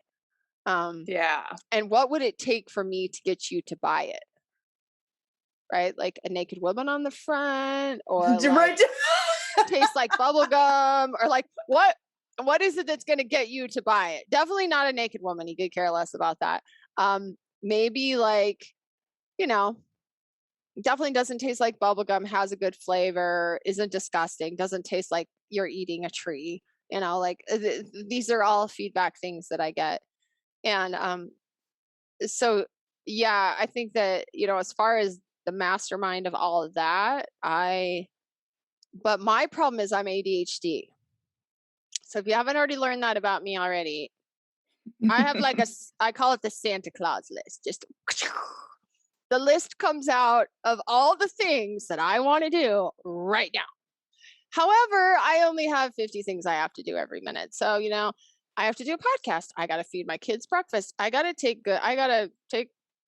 Yeah. And what would it take for me to get you to buy it? Right? Like a naked woman on the front, or like tastes like bubble gum, or like what is it that's going to get you to buy it? Definitely not a naked woman. You could care less about that. Maybe like, definitely doesn't taste like bubblegum, has a good flavor, isn't disgusting, doesn't taste like you're eating a tree. Like these are all feedback things that I get. And so yeah, I think that, as far as the mastermind of all of that, but my problem is I'm ADHD. So if you haven't already learned that about me already, I have like I call it the Santa Claus list. Just the list comes out of all the things that I want to do right now. However, I only have 50 things I have to do every minute. So, I have to do a podcast. I got to feed my kids breakfast. I got to take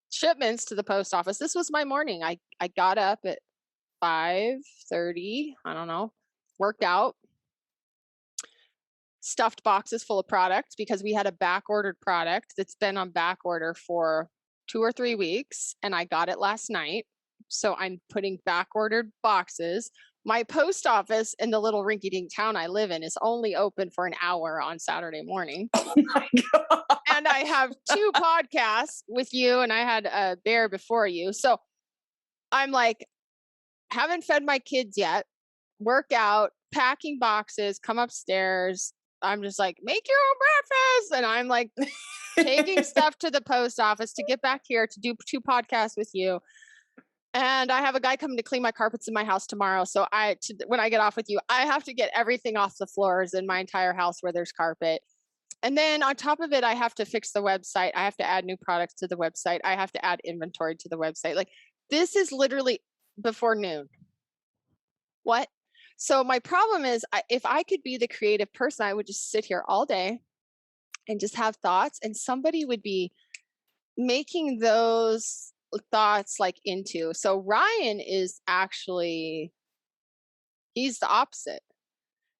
shipments to the post office. This was my morning. I got up at 5:30. I don't know. Worked out. Stuffed boxes full of products because we had a back ordered product that's been on back order for 2 or 3 weeks, and I got it last night. So I'm putting back ordered boxes. My post office in the little rinky-dink town I live in is only open for an hour on Saturday morning. Oh my God. And I have 2 podcasts with you, and I had a bear before you. So I'm like, haven't fed my kids yet, work out, packing boxes, come upstairs. I'm just like, make your own breakfast. And I'm like taking stuff to the post office to get back here to do 2 podcasts with you. And I have a guy coming to clean my carpets in my house tomorrow. So when I get off with you, I have to get everything off the floors in my entire house where there's carpet. And then on top of it, I have to fix the website. I have to add new products to the website. I have to add inventory to the website. Like this is literally before noon. What? So my problem is if I could be the creative person, I would just sit here all day and just have thoughts, and somebody would be making those thoughts like into. So Ryan is actually, he's the opposite.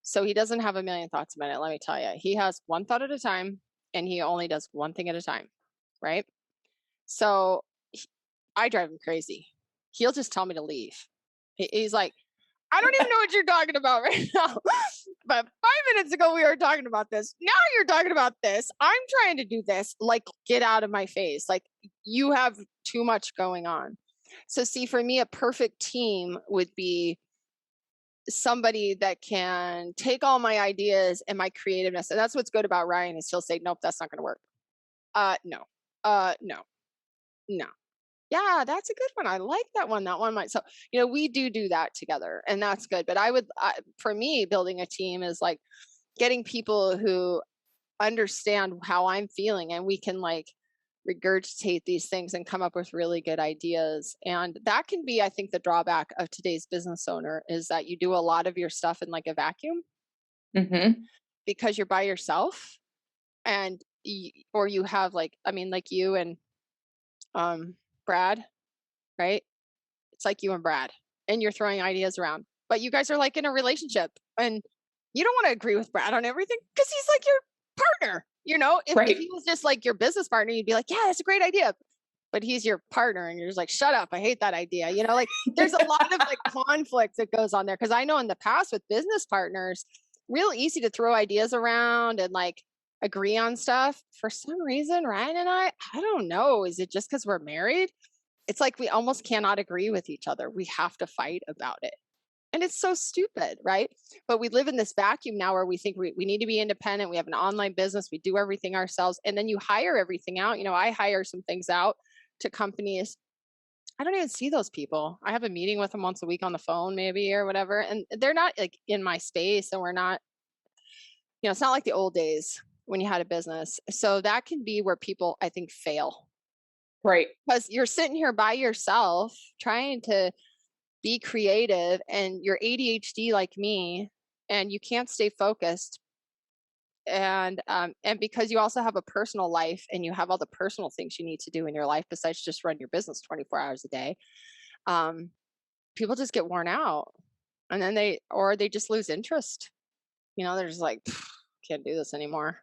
So he doesn't have a million thoughts a minute, let me tell you. He has one thought at a time and he only does one thing at a time, right? So I drive him crazy. He'll just tell me to leave. He's like, I don't even know what you're talking about right now. But 5 minutes ago, we were talking about this. Now you're talking about this. I'm trying to do this. Like, get out of my face. Like, you have too much going on. So, see, for me, a perfect team would be somebody that can take all my ideas and my creativeness. And that's what's good about Ryan is he'll say, nope, that's not going to work. No. No. No. Yeah, that's a good one. I like that one. That one might. So, we do that together and that's good. But for me, building a team is like getting people who understand how I'm feeling and we can like regurgitate these things and come up with really good ideas. And that can be, I think, the drawback of today's business owner is that you do a lot of your stuff in like a vacuum because you're by yourself and, or you have like you and, Brad, right? It's like you and Brad, and you're throwing ideas around, but you guys are like in a relationship, and you don't want to agree with Brad on everything because he's like your partner. If he was just like your business partner, you'd be like, yeah, that's a great idea. But he's your partner, and you're just like, shut up, I hate that idea. Like there's a lot of like conflict that goes on there. Because I know in the past with business partners, real easy to throw ideas around and like agree on stuff. For some reason, Ryan and I don't know. Is it just because we're married? It's like we almost cannot agree with each other. We have to fight about it. And it's so stupid, right? But we live in this vacuum now where we think we need to be independent. We have an online business. We do everything ourselves. And then you hire everything out. I hire some things out to companies. I don't even see those people. I have a meeting with them once a week on the phone maybe or whatever. And they're not like in my space, and we're not, it's not like the old days when you had a business. So that can be where people, I think, fail. Right. Because you're sitting here by yourself trying to be creative and you're ADHD like me and you can't stay focused. And because you also have a personal life and you have all the personal things you need to do in your life besides just run your business 24 hours a day, people just get worn out and then they just lose interest. They're just like, can't do this anymore.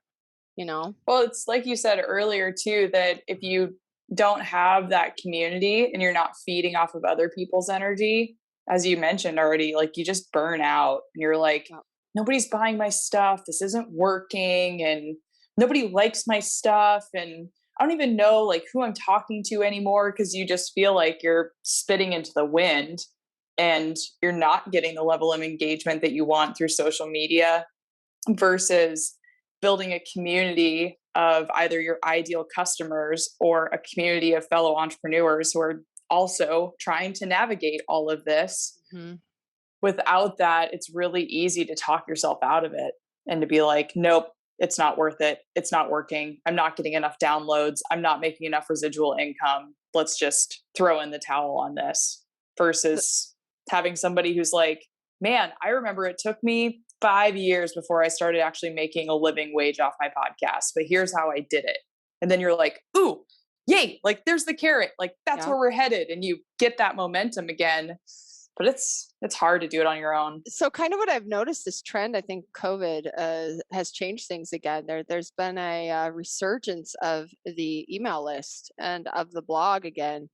Well, it's like you said earlier too, that if you don't have that community and you're not feeding off of other people's energy, as you mentioned already, like you just burn out and you're like, nobody's buying my stuff. This isn't working and nobody likes my stuff. And I don't even know like who I'm talking to anymore because you just feel like you're spitting into the wind and you're not getting the level of engagement that you want through social media versus building a community of either your ideal customers or a community of fellow entrepreneurs who are also trying to navigate all of this. Without that, it's really easy to talk yourself out of it and to be like, nope, it's not worth it. It's not working. I'm not getting enough downloads. I'm not making enough residual income. Let's just throw in the towel on this versus having somebody who's like, man, I remember it took me 5 years before I started actually making a living wage off my podcast, but here's how I did it. And then you're like, ooh, yay, like there's the carrot, like that's where we're headed. And you get that momentum again, but it's hard to do it on your own. So kind of what I've noticed this trend, I think COVID has changed things again. There's been a resurgence of the email list and of the blog again,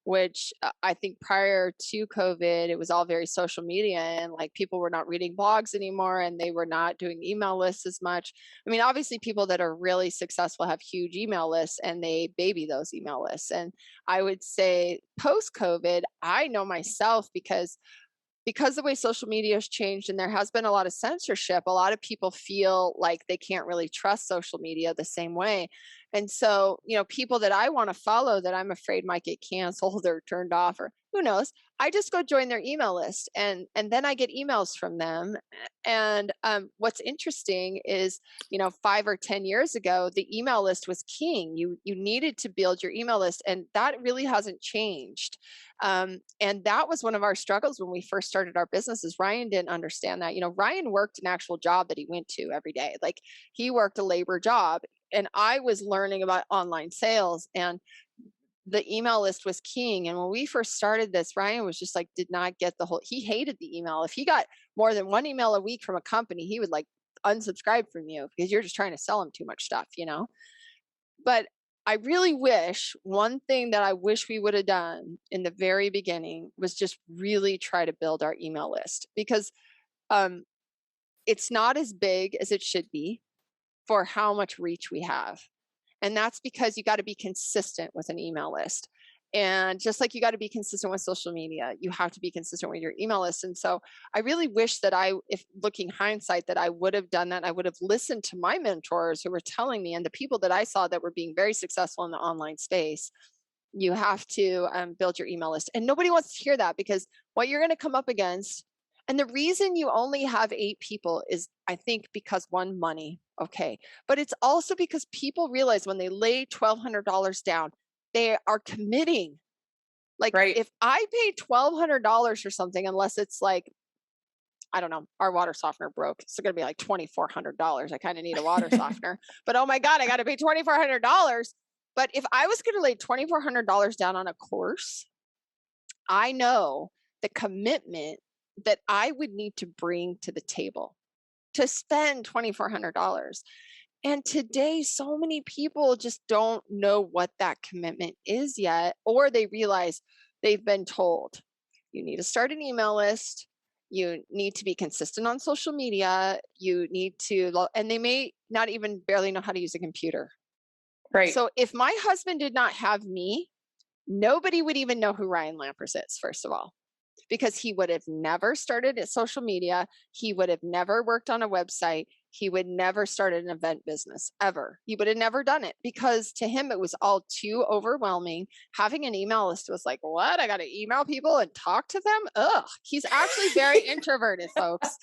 which I think prior to COVID, it was all very social media and like people were not reading blogs anymore and they were not doing email lists as much. I mean, obviously people that are really successful have huge email lists and they baby those email lists. And I would say post COVID, I know myself because the way social media has changed and there has been a lot of censorship, a lot of people feel like they can't really trust social media the same way. And so, people that I want to follow that I'm afraid might get canceled or turned off or who knows? I just go join their email list, and then I get emails from them. And what's interesting is, 5 or 10 years ago, the email list was king. You needed to build your email list, and that really hasn't changed. And that was one of our struggles when we first started our businesses. Ryan didn't understand that. Ryan worked an actual job that he went to every day. Like, he worked a labor job, and I was learning about online sales, and the email list was king. And when we first started this, Ryan was just like, did not get he hated the email. If he got more than one email a week from a company, he would like unsubscribe from you because you're just trying to sell him too much stuff, But I really wish, one thing that I wish we would have done in the very beginning was just really try to build our email list, because it's not as big as it should be for how much reach we have. And that's because you got to be consistent with an email list. And just like you got to be consistent with social media, you have to be consistent with your email list. And so I really wish that if looking hindsight, that I would have done that. I would have listened to my mentors who were telling me, and the people that I saw that were being very successful in the online space. You have to build your email list. And nobody wants to hear that, because what you're going to come up against, and the reason you only have 8 people is, I think, because one, money. Okay. But it's also because people realize when they lay $1,200 down, they are committing. Like, Right. if I pay $1,200 for something, unless it's like, I don't know, our water softener broke, it's going to be like $2,400. I kind of need a water softener, but oh my God, I got to pay $2,400. But if I was going to lay $2,400 down on a course, I know the commitment that I would need to bring to the table to spend $2,400. And today, so many people just don't know what that commitment is yet, or they realize they've been told, you need to start an email list, you need to be consistent on social media, you need to, and they may not even barely know how to use a computer. Right. So if my husband did not have me, nobody would even know who Ryan Lampers is, first of all, because he would have never started at social media. He would have never worked on a website. He would never started an event business ever. He would have never done it, because to him, it was all too overwhelming. Having an email list was like, what? I got to email people and talk to them? Ugh. He's actually very introverted, folks.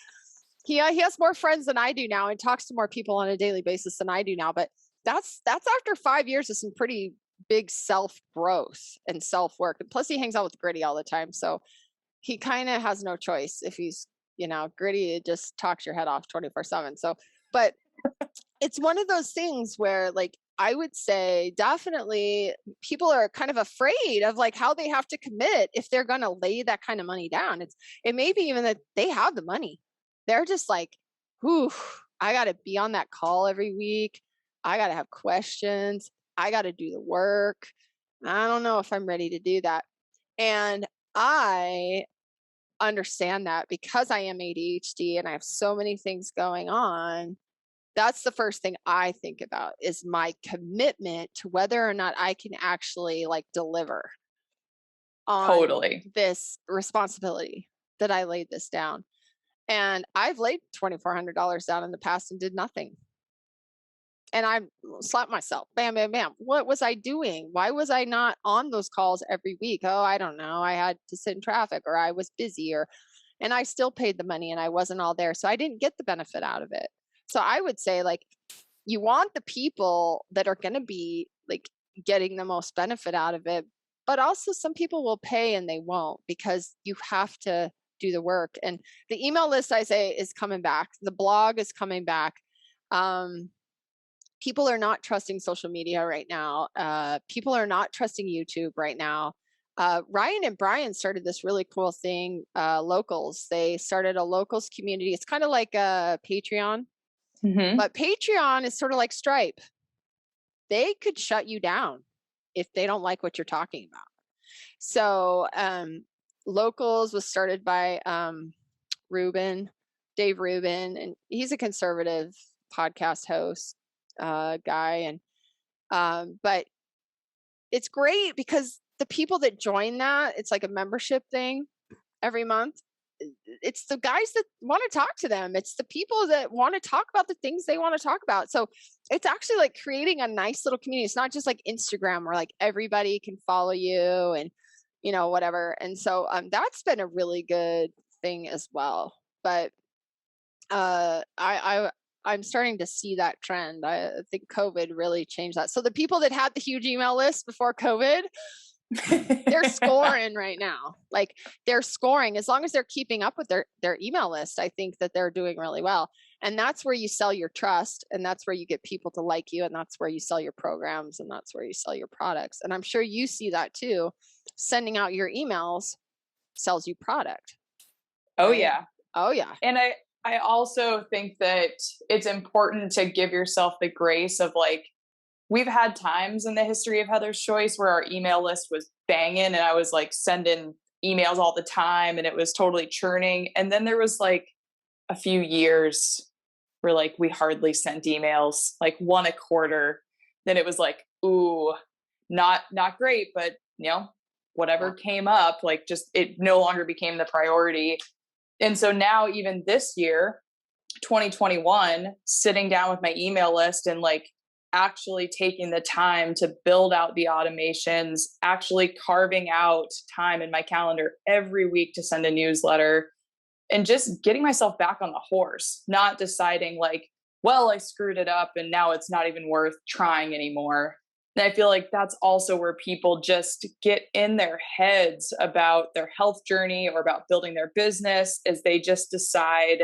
He has more friends than I do now and talks to more people on a daily basis than I do now. But that's after 5 years of some pretty big self-growth and self-work. And plus, he hangs out with Gritty all the time. So he kind of has no choice. If he's, Gritty, it just talks your head off 24/7. So, but it's one of those things where, like, I would say definitely people are kind of afraid of like how they have to commit if they're going to lay that kind of money down. It may be even that they have the money. They're just like, whew, I got to be on that call every week. I got to have questions. I got to do the work. I don't know if I'm ready to do that. And I understand that because I am ADHD and I have so many things going on. That's the first thing I think about, is my commitment to whether or not I can actually like deliver on Totally. this responsibility that I laid this down. And I've laid $2,400 down in the past and did nothing. And I slapped myself. Bam, bam, bam. What was I doing? Why was I not on those calls every week? Oh, I don't know. I had to sit in traffic, or I was busy, and I still paid the money and I wasn't all there. So I didn't get the benefit out of it. So I would say, like, you want the people that are going to be like getting the most benefit out of it, but also some people will pay and they won't, because you have to do the work. And the email list, I say, is coming back. The blog is coming back. People are not trusting social media right now. People are not trusting YouTube right now. Ryan and Brian started this really cool thing, Locals. They started a Locals community. It's kind of like a Patreon, but Patreon is sort of like Stripe. They could shut you down if they don't like what you're talking about. So Locals was started by Dave Rubin, and he's a conservative podcast host guy. And but it's great because the people that join that, it's like a membership thing every month. It's the guys that want to talk to them. It's the people that want to talk about the things they want to talk about. So it's actually like creating a nice little community. It's not just like Instagram where like everybody can follow you and whatever. And so that's been a really good thing as well. But I'm starting to see that trend. I think COVID really changed that. So the people that had the huge email list before COVID, they're scoring right now. Like they're scoring as long as they're keeping up with their email list. I think that they're doing really well. And that's where you sell your trust, and that's where you get people to like you, and that's where you sell your programs, and that's where you sell your products. And I'm sure you see that too. Sending out your emails sells you product. Oh right? yeah. Oh yeah. And I also think that it's important to give yourself the grace of like, we've had times in the history of Heather's Choice where our email list was banging and I was like sending emails all the time and it was totally churning. And then there was like a few years where like we hardly sent emails, like one a quarter. Then it was like, ooh, not great, but whatever came up, like just it no longer became the priority. And so now even this year, 2021, sitting down with my email list and like actually taking the time to build out the automations, actually carving out time in my calendar every week to send a newsletter, and just getting myself back on the horse, not deciding like, well, I screwed it up and now it's not even worth trying anymore. And I feel like that's also where people just get in their heads about their health journey or about building their business, is they just decide,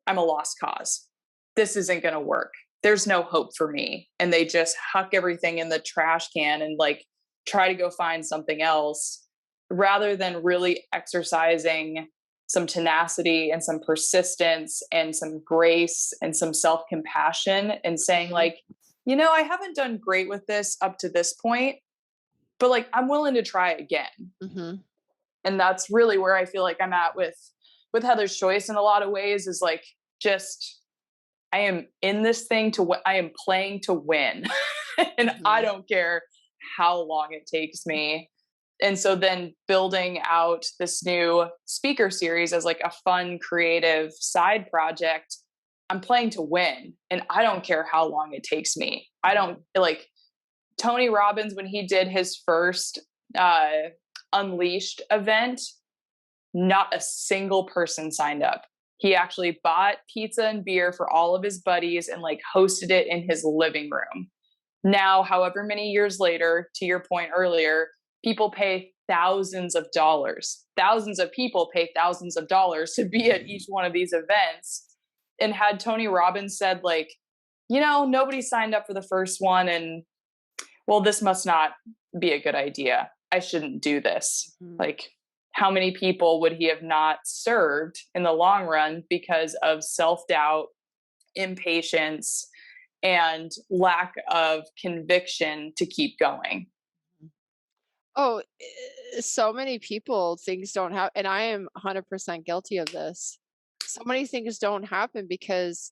I'm a lost cause. This isn't going to work. There's no hope for me. And they just huck everything in the trash can and like try to go find something else, rather than really exercising some tenacity and some persistence and some grace and some self-compassion and saying like, I haven't done great with this up to this point, but like, I'm willing to try again. Mm-hmm. And that's really where I feel like I'm at with Heather's Choice in a lot of ways, is like, just, I am in this thing I am playing to win. And I don't care how long it takes me. And so then building out this new speaker series as like a fun, creative side project, I'm playing to win. And I don't care how long it takes me. I don't like Tony Robbins, when he did his first Unleashed event, not a single person signed up. He actually bought pizza and beer for all of his buddies and like hosted it in his living room. Now, however many years later, to your point earlier, people pay thousands of dollars. Thousands of people pay thousands of dollars to be at each one of these events. And had Tony Robbins said like, nobody signed up for the first one, and well, this must not be a good idea. I shouldn't do this. Like, how many people would he have not served in the long run because of self-doubt, impatience, and lack of conviction to keep going? Oh, so many people, things don't happen. And I am 100% guilty of this. So many things don't happen because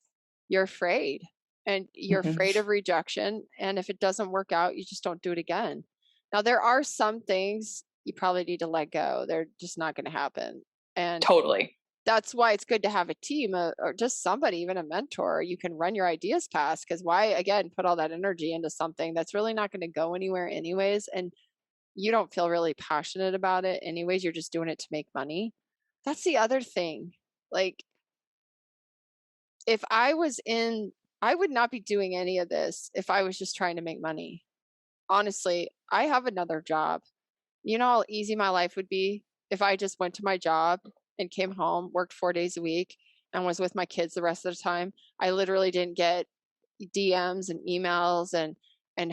you're afraid, and you're afraid of rejection. And if it doesn't work out, you just don't do it again. Now, there are some things you probably need to let go. They're just not going to happen. And Totally. That's why it's good to have a team or just somebody, even a mentor you can run your ideas past. Because why, again, put all that energy into something that's really not going to go anywhere anyways, and you don't feel really passionate about it anyways. You're just doing it to make money. That's the other thing. Like, if I would not be doing any of this if I was just trying to make money. Honestly, I have another job. You know how easy my life would be if I just went to my job and came home, worked 4 days a week, and was with my kids the rest of the time. I literally didn't get DMs and emails and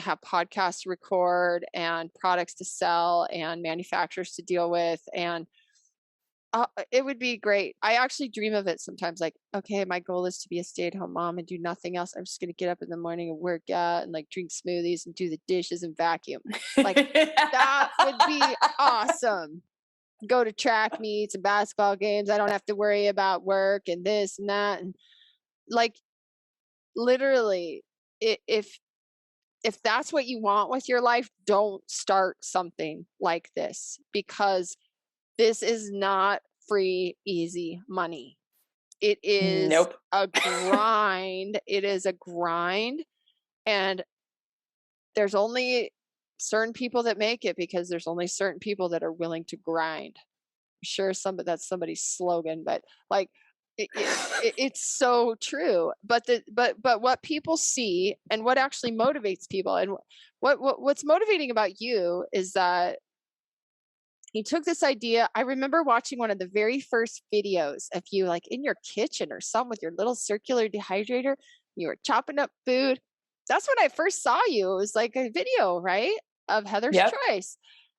have podcasts to record and products to sell and manufacturers to deal with. And it would be great. I actually dream of it sometimes. Like, okay, my goal is to be a stay-at-home mom and do nothing else. I'm just going to get up in the morning and work out and like drink smoothies and do the dishes and vacuum. Like, that would be awesome. Go to track meets and basketball games. I don't have to worry about work and this and that. And like, literally, if that's what you want with your life, don't start something like this, because this is not free, easy money. It is Nope. a grind. It is a grind. And there's only certain people that make it because there's only certain people that are willing to grind. I'm sure that's somebody's slogan, but like it's so true. But what people see and what actually motivates people, and what's motivating about you is that you took this idea. I remember watching one of the very first videos of you like in your kitchen or something with your little circular dehydrator. You were chopping up food. That's when I first saw you. It was like a video, right? Of Heather's Yep. Choice.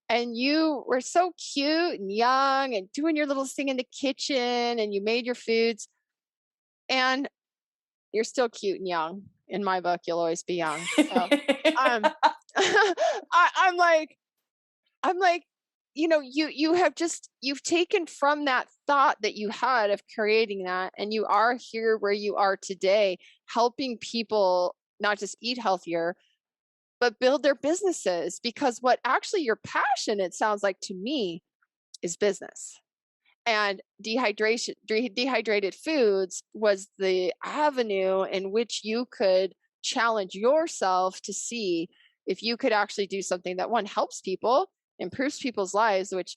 And you were so cute and young and doing your little thing in the kitchen, and you made your foods. And you're still cute and young. In my book, you'll always be young. So I'm like, you've taken from that thought that you had of creating that, and you are here where you are today, helping people not just eat healthier, but build their businesses. Because what actually your passion, it sounds like to me, is business. And dehydrated foods was the avenue in which you could challenge yourself to see if you could actually do something that, one, helps people, improves people's lives, which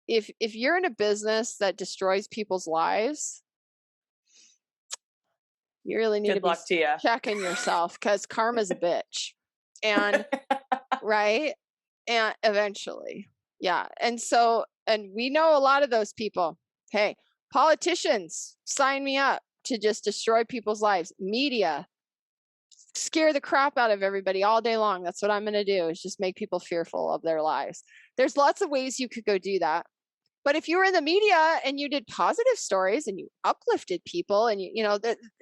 if you're in a business that destroys people's lives, you really need Good to be luck to you. checking yourself, because karma's a bitch. And right? And eventually. Yeah. And we know a lot of those people. Hey, politicians, sign me up to just destroy people's lives. Media, scare the crap out of everybody all day long. That's what I'm going to do, is just make people fearful of their lives. There's lots of ways you could go do that. But if you were in the media and you did positive stories and you uplifted people, and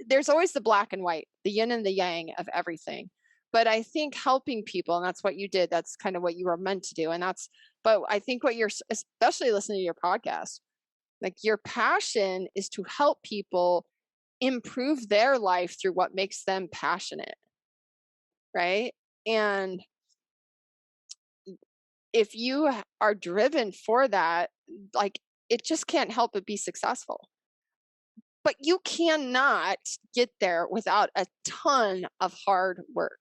there's always the black and white, the yin and the yang of everything. But I think helping people, and that's what you did, that's kind of what you were meant to do. But I think what you're, especially listening to your podcast, like your passion is to help people improve their life through what makes them passionate. Right. And if you are driven for that, like, it just can't help but be successful. But you cannot get there without a ton of hard work.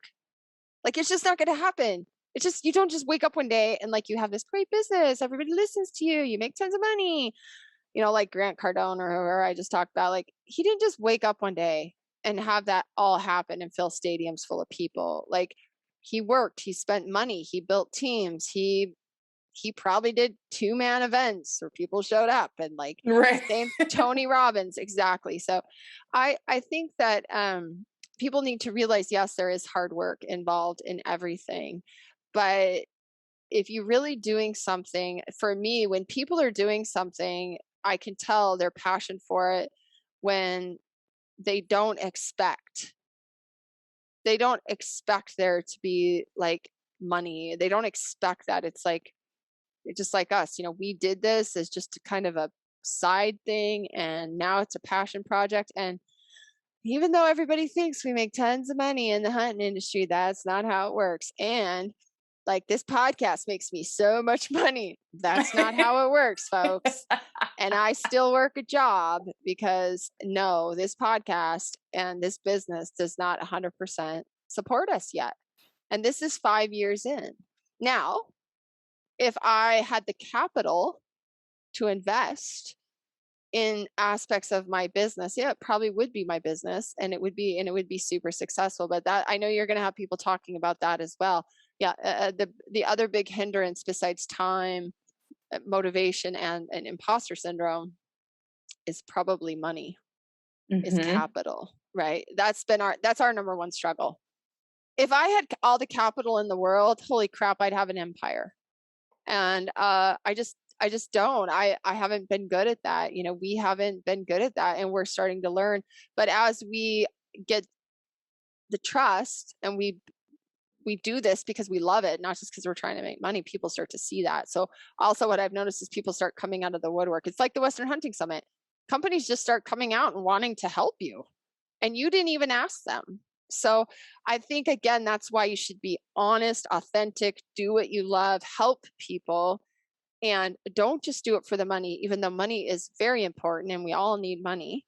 Like, it's just not going to happen. It's just, you don't just wake up one day and like you have this great business, everybody listens to you, you make tons of money. Like Grant Cardone or whoever I just talked about, like, he didn't just wake up one day and have that all happen and fill stadiums full of people. Like, he worked, he spent money, he built teams, he probably did 2-man events where people showed up, and like, Right. same Tony Robbins. Exactly. So I think that people need to realize, yes, there is hard work involved in everything. But if you're really doing something, for me, when people are doing something, I can tell their passion for it when they don't expect there to be like money. They don't expect that. It's just like us, we did this as just kind of a side thing, and now it's a passion project. And even though everybody thinks we make tons of money in the hunting industry, that's not how it works. And like, this podcast makes me so much money. That's not how it works, folks. And I still work a job because no, this podcast and this business does not 100% support us yet. And this is 5 years in. Now, if I had the capital to invest in aspects of my business, yeah, it probably would be my business, and it would be super successful. But that, I know you're going to have people talking about that as well. Yeah. The other big hindrance besides time, motivation, and imposter syndrome is probably money, is capital, right? That's our number one struggle. If I had all the capital in the world, holy crap, I'd have an empire. And I just don't. I haven't been good at that. We haven't been good at that, and we're starting to learn. But as we get the trust, and we do this because we love it, not just because we're trying to make money, people start to see that. So also what I've noticed is people start coming out of the woodwork. It's like the Western Hunting Summit. Companies just start coming out and wanting to help you, and you didn't even ask them. So I think, again, that's why you should be honest, authentic, do what you love, help people, and don't just do it for the money, even though money is very important and we all need money.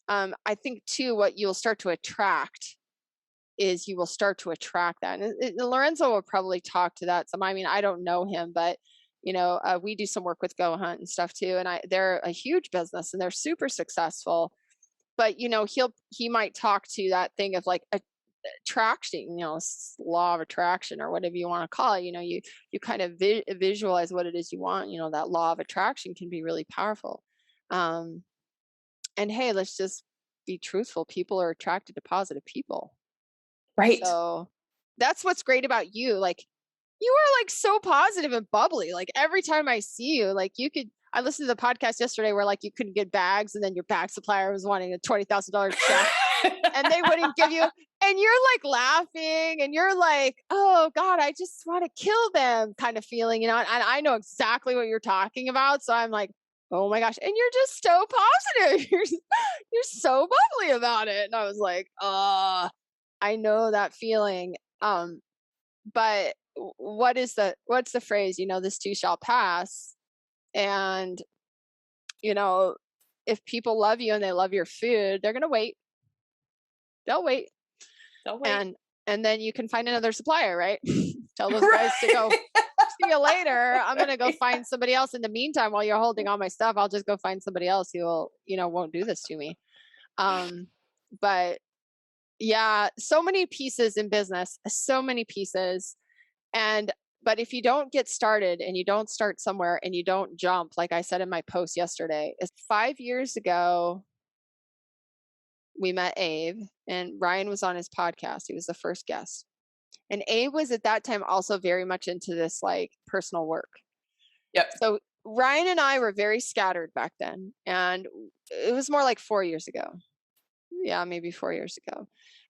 I think too, what you'll start to attract is you will start to attract that. And Lorenzo will probably talk to that some. I mean, I don't know him, but we do some work with Go Hunt and stuff too. And they're a huge business and they're super successful. But he might talk to that thing of like attraction, law of attraction or whatever you want to call it. You kind of visualize what it is you want. That law of attraction can be really powerful. And hey, let's just be truthful. People are attracted to positive people. Right. So that's what's great about you. Like, you are like so positive and bubbly. Like every time I see you, like I listened to the podcast yesterday where like you couldn't get bags and then your bag supplier was wanting a $20,000 check and they wouldn't give you, and you're like laughing and you're like, oh God, I just want to kill them kind of feeling, and I know exactly what you're talking about. So I'm like, oh my gosh. And you're just so positive. You're so bubbly about it. And I was like, I know that feeling. But what's the phrase? This too shall pass. And, if people love you and they love your food, they're going to wait. They'll wait. And then you can find another supplier, right? Tell those guys to go, see you later. I'm going to go find somebody else. In the meantime, while you're holding all my stuff, I'll just go find somebody else who will, won't do this to me. But yeah, so many pieces in business, so many pieces. But if you don't get started and you don't start somewhere and you don't jump, like I said in my post yesterday, 5 years ago, we met Abe and Ryan was on his podcast. He was the first guest. And Abe was at that time also very much into this like personal work. Yep. So Ryan and I were very scattered back then. And it was more like 4 years ago. Yeah, maybe 4 years ago.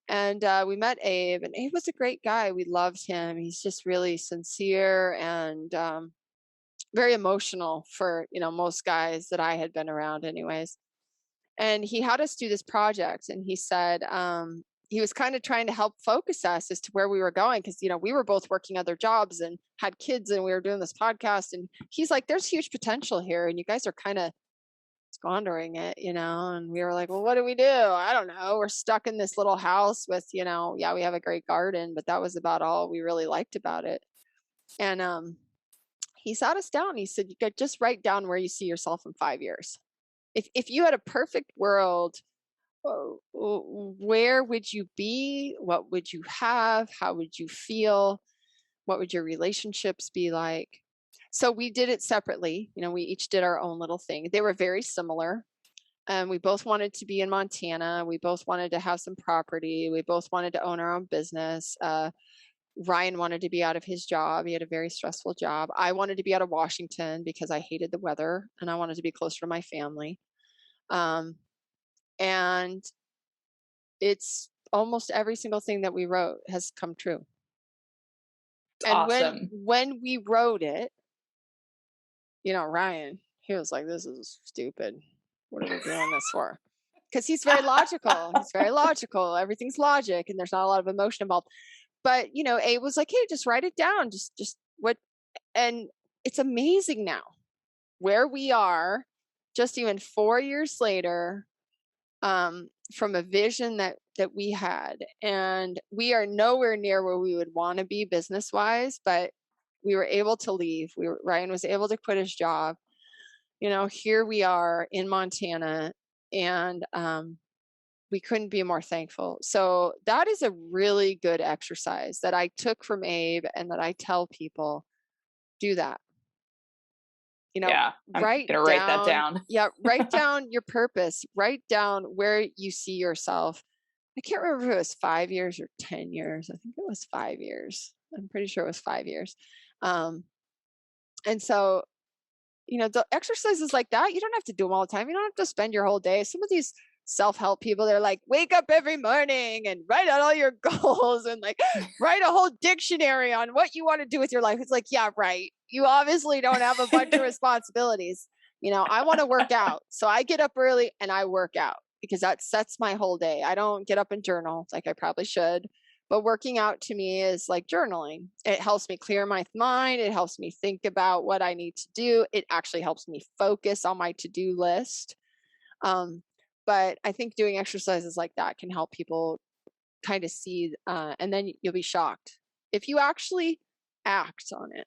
And we met Abe, and Abe was a great guy. We loved him. He's just really sincere and very emotional for, most guys that I had been around anyways. And he had us do this project, and he said he was kind of trying to help focus us as to where we were going, because, we were both working other jobs and had kids, and we were doing this podcast. And he's like, there's huge potential here, and you guys are kind of squandering it, and we were like, well, what do we do? I don't know. We're stuck in this little house with, we have a great garden, but that was about all we really liked about it. And he sat us down. He said, you could just write down where you see yourself in 5 years. If you had a perfect world, where would you be? What would you have? How would you feel? What would your relationships be like? So we did it separately. We each did our own little thing. They were very similar. We both wanted to be in Montana. We both wanted to have some property. We both wanted to own our own business. Ryan wanted to be out of his job. He had a very stressful job. I wanted to be out of Washington because I hated the weather and I wanted to be closer to my family. And it's almost every single thing that we wrote has come true. And awesome. when we wrote it, Ryan, he was like, this is stupid. What are we doing this for? Because he's very logical. He's very logical. Everything's logic and there's not a lot of emotion involved. But, Abe was like, hey, just write it down. Just what, and it's amazing now where we are just even 4 years later, from a vision that we had. And we are nowhere near where we would want to be business wise, but we were able to leave. Ryan was able to quit his job. Here we are in Montana, and we couldn't be more thankful. So that is a really good exercise that I took from Abe and that I tell people, do that. Yeah, I'm write that down. Yeah, write down your purpose. Write down where you see yourself. I can't remember if it was 5 years or 10 years. I think it was 5 years. I'm pretty sure it was 5 years. And so, the exercises like that, you don't have to do them all the time. You don't have to spend your whole day. Some of these self-help people, they're like, wake up every morning and write out all your goals and like write a whole dictionary on what you want to do with your life. It's like, yeah, right. You obviously don't have a bunch of responsibilities. I want to work out. So I get up early and I work out because that sets my whole day. I don't get up and journal like I probably should. But working out to me is like journaling. It helps me clear my mind. It helps me think about what I need to do. It actually helps me focus on my to-do list. But I think doing exercises like that can help people kind of see, and then you'll be shocked. If you actually act on it,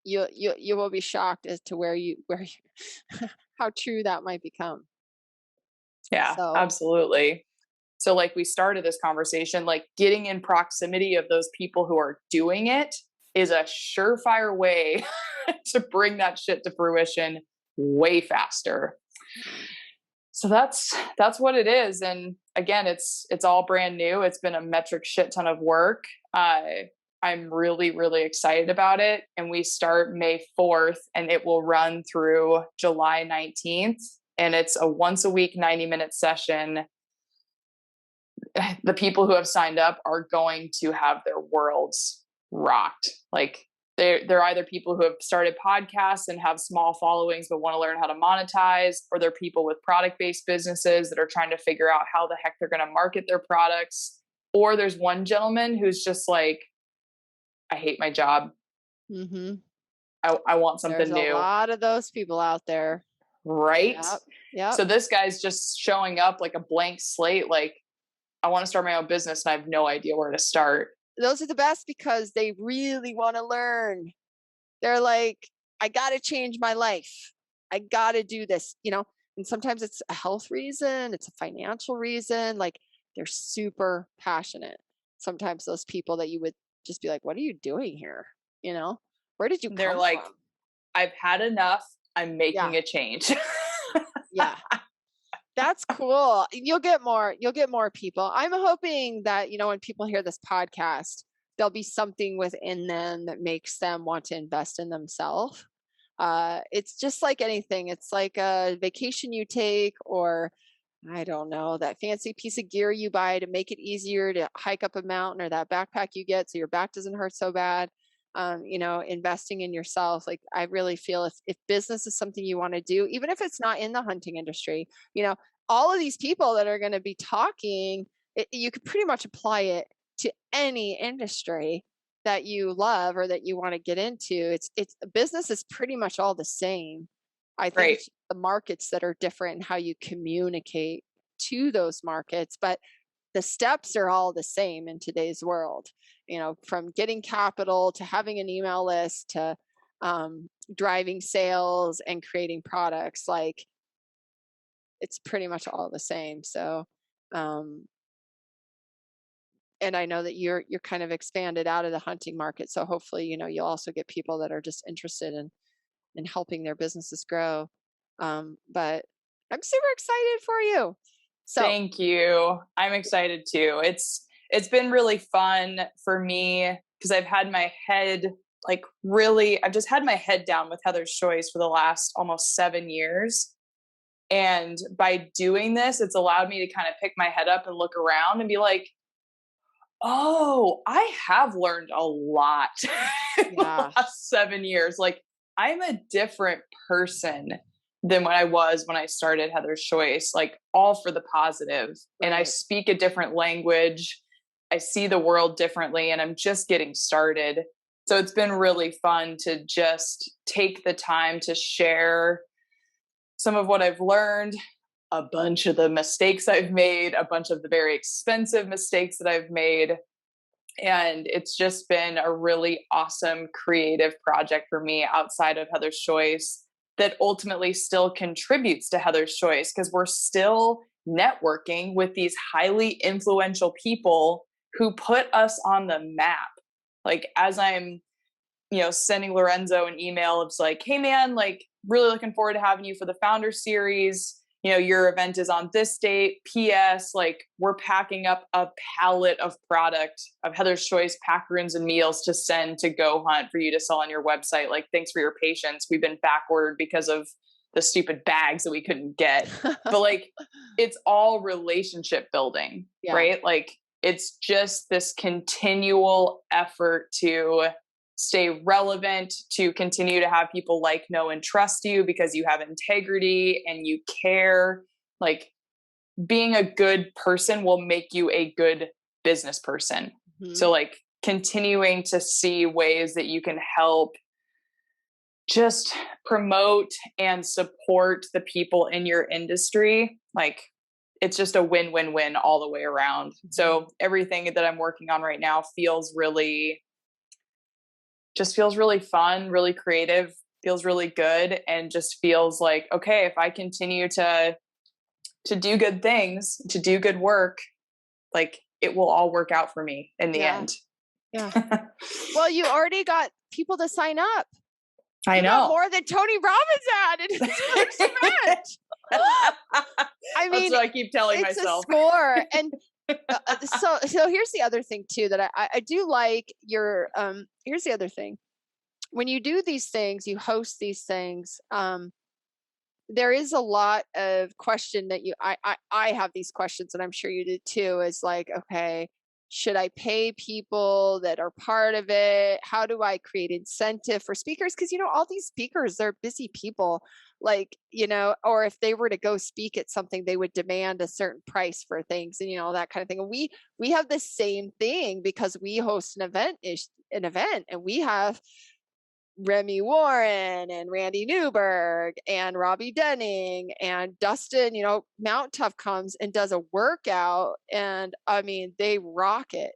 you will be shocked as to how true that might become. Yeah, So, absolutely. So like we started this conversation, like getting in proximity of those people who are doing it is a surefire way to bring that shit to fruition way faster. yeah. So that's what it is. And again, it's all brand new. It's been a metric shit ton of work. I'm really, really excited about it. And we start May 4th and it will run through July 19th. And it's a once a week 90-minute session. The people who have signed up are going to have their worlds rocked. Like they're either people who have started podcasts and have small followings but want to learn how to monetize, or they're people with product-based businesses that are trying to figure out how the heck they're going to market their products. Or there's one gentleman who's just like, I hate my job. Mm-hmm. I want something There's a new. lot of those people out there. Right? Yep. Yep. So this guy's just showing up like a blank slate. Like, I want to start my own business and I have no idea where to start. Those are the best because they really want to learn. They're like, I got to change my life. I got to do this, and sometimes it's a health reason, it's a financial reason. Like they're super passionate. Sometimes those people that you would just be like, what are you doing here? Where did you They're come like, from? I've had enough. I'm Yeah. making a change. Yeah. That's cool. You'll get more people. I'm hoping that, when people hear this podcast, there'll be something within them that makes them want to invest in themselves. It's just like anything. It's like a vacation you take, or I don't know, that fancy piece of gear you buy to make it easier to hike up a mountain, or that backpack you get so your back doesn't hurt so bad. Investing in yourself. Like I really feel if business is something you want to do, even if it's not in the hunting industry, all of these people that are going to be talking, you could pretty much apply it to any industry that you love or that you want to get into. It's business is pretty much all the same. I think Right. it's the markets that are different and how you communicate to those markets, but the steps are all the same in today's world, from getting capital to having an email list to driving sales and creating products. Like it's pretty much all the same. So, um, and I know that you're kind of expanded out of the hunting market. So hopefully, you'll also get people that are just interested in helping their businesses grow. But I'm super excited for you. So Thank you. I'm excited too. It's been really fun for me because I've just had my head down with Heather's Choice for the last almost 7 years. And by doing this, it's allowed me to kind of pick my head up and look around and be like, oh, I have learned a lot in the yeah, last 7 years. Like, I'm a different person than when I started Heather's Choice, like, all for the positive. And I right. speak a different language. I see the world differently, and I'm just getting started. So it's been really fun to just take the time to share some of what I've learned, a bunch of the mistakes I've made, a bunch of the very expensive mistakes that I've made. And it's just been a really awesome creative project for me outside of Heather's Choice that ultimately still contributes to Heather's Choice because we're still networking with these highly influential people who put us on the map. Like, as I'm sending Lorenzo an email, it's like, hey man, like, really looking forward to having you for the founder series. Your event is on this date. PS, like, we're packing up a pallet of product of Heather's Choice packaroons and meals to send to Go Hunt for you to sell on your website. Like, thanks for your patience. We've been back ordered because of the stupid bags that we couldn't get. But like, it's all relationship building, Yeah. right? Like, it's just this continual effort to stay relevant, to continue to have people like, know, and trust you because you have integrity and you care. Like, being a good person will make you a good business person. Mm-hmm. So like, continuing to see ways that you can help just promote and support the people in your industry, like, it's just a win-win-win all the way around. So everything that I'm working on right now feels really fun, really creative, feels really good, and just feels like, okay, if I continue to do good things, to do good work, like it will all work out for me in the end. Yeah. Well, you already got people to sign up. I You know. got more than Tony Robbins had in his first event. I mean, that's what I keep telling it's myself. a score. And so here's the other thing too, that I do like your, here's the other thing. When you do these things, you host these things, there is a lot of question that I have these questions, and I'm sure you did too, is like, okay, should I pay people that are part of it? How do I create incentive for speakers? Because, all these speakers, they're busy people, like, or if they were to go speak at something, they would demand a certain price for things and, that kind of thing. And we have the same thing because we host an event, and we have Remy Warren and Randy Newberg and Robbie Denning and Dustin, Mount Tough comes and does a workout, and I mean, they rock it.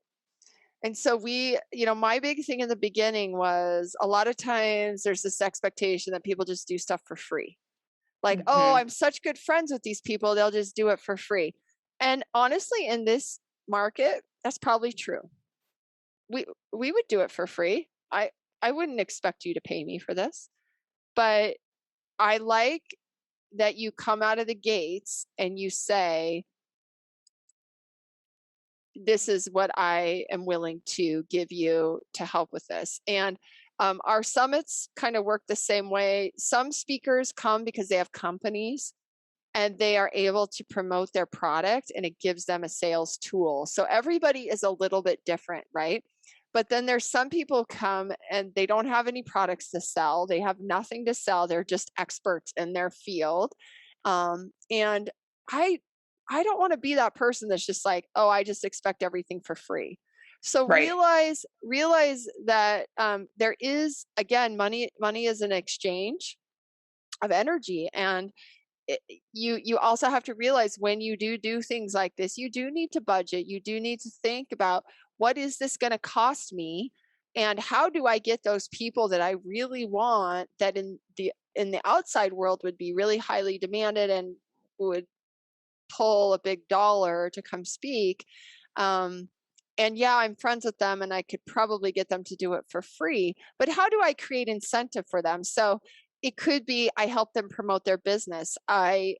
And so my big thing in the beginning was, a lot of times there's this expectation that people just do stuff for free. Like, oh, I'm such good friends with these people, they'll just do it for free. And honestly, in this market, that's probably true. We would do it for free. I wouldn't expect you to pay me for this, but I like that you come out of the gates and you say, this is what I am willing to give you to help with this. And our summits kind of work the same way. Some speakers come because they have companies and they are able to promote their product, and it gives them a sales tool. So everybody is a little bit different, right? But then there's some people come and they don't have any products to sell. They have nothing to sell. They're just experts in their field. And I don't want to be that person that's just like, oh, I just expect everything for free. So Right. realize that there is, again, money is an exchange of energy. And you also have to realize, when you do things like this, you do need to budget. You do need to think about, what is this going to cost me, and how do I get those people that I really want, that in the outside world would be really highly demanded and would pull a big dollar to come speak. And yeah, I'm friends with them and I could probably get them to do it for free, but how do I create incentive for them? So it could be, I help them promote their business. I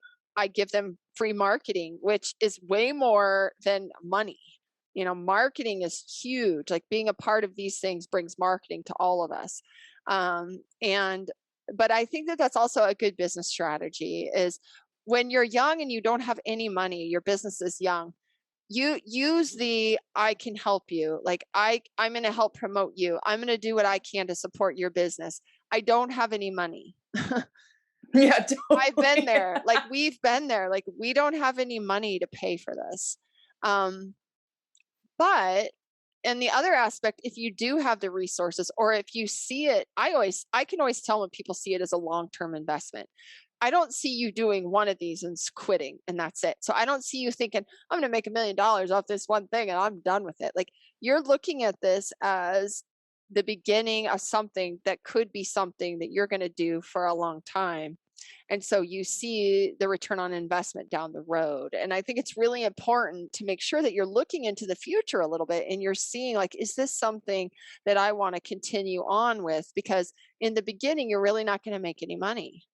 give them free marketing, which is way more than money. Marketing is huge. Like, being a part of these things brings marketing to all of us. But I think that that's also a good business strategy, is when you're young and you don't have any money, your business is young, you use I can help you. Like, I'm going to help promote you. I'm going to do what I can to support your business. I don't have any money. Yeah, totally. I've been there. Like, we've been there. Like, we don't have any money to pay for this. But and the other aspect, if you do have the resources, or if you see it, I can always tell when people see it as a long-term investment. I don't see you doing one of these and quitting and that's it. So I don't see you thinking, I'm going to make $1 million off this one thing and I'm done with it. Like, you're looking at this as the beginning of something that could be something that you're going to do for a long time. And so you see the return on investment down the road. And I think it's really important to make sure that you're looking into the future a little bit and you're seeing, like, is this something that I want to continue on with? Because in the beginning, you're really not going to make any money.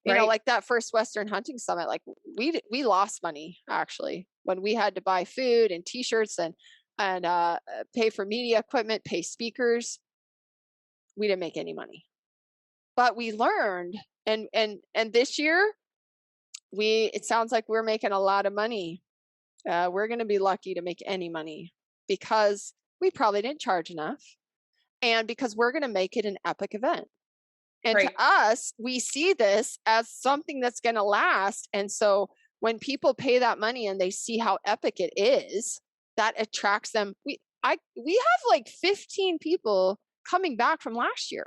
Like that first Western Hunting Summit, like we lost money actually when we had to buy food and t-shirts and pay for media equipment, pay speakers. We didn't make any money, but we learned. And this year, it sounds like we're making a lot of money. We're going to be lucky to make any money because we probably didn't charge enough, and because we're going to make it an epic event. And to us, we see this as something that's going to last. And so when people pay that money and they see how epic it is, that attracts them. We have like 15 people coming back from last year.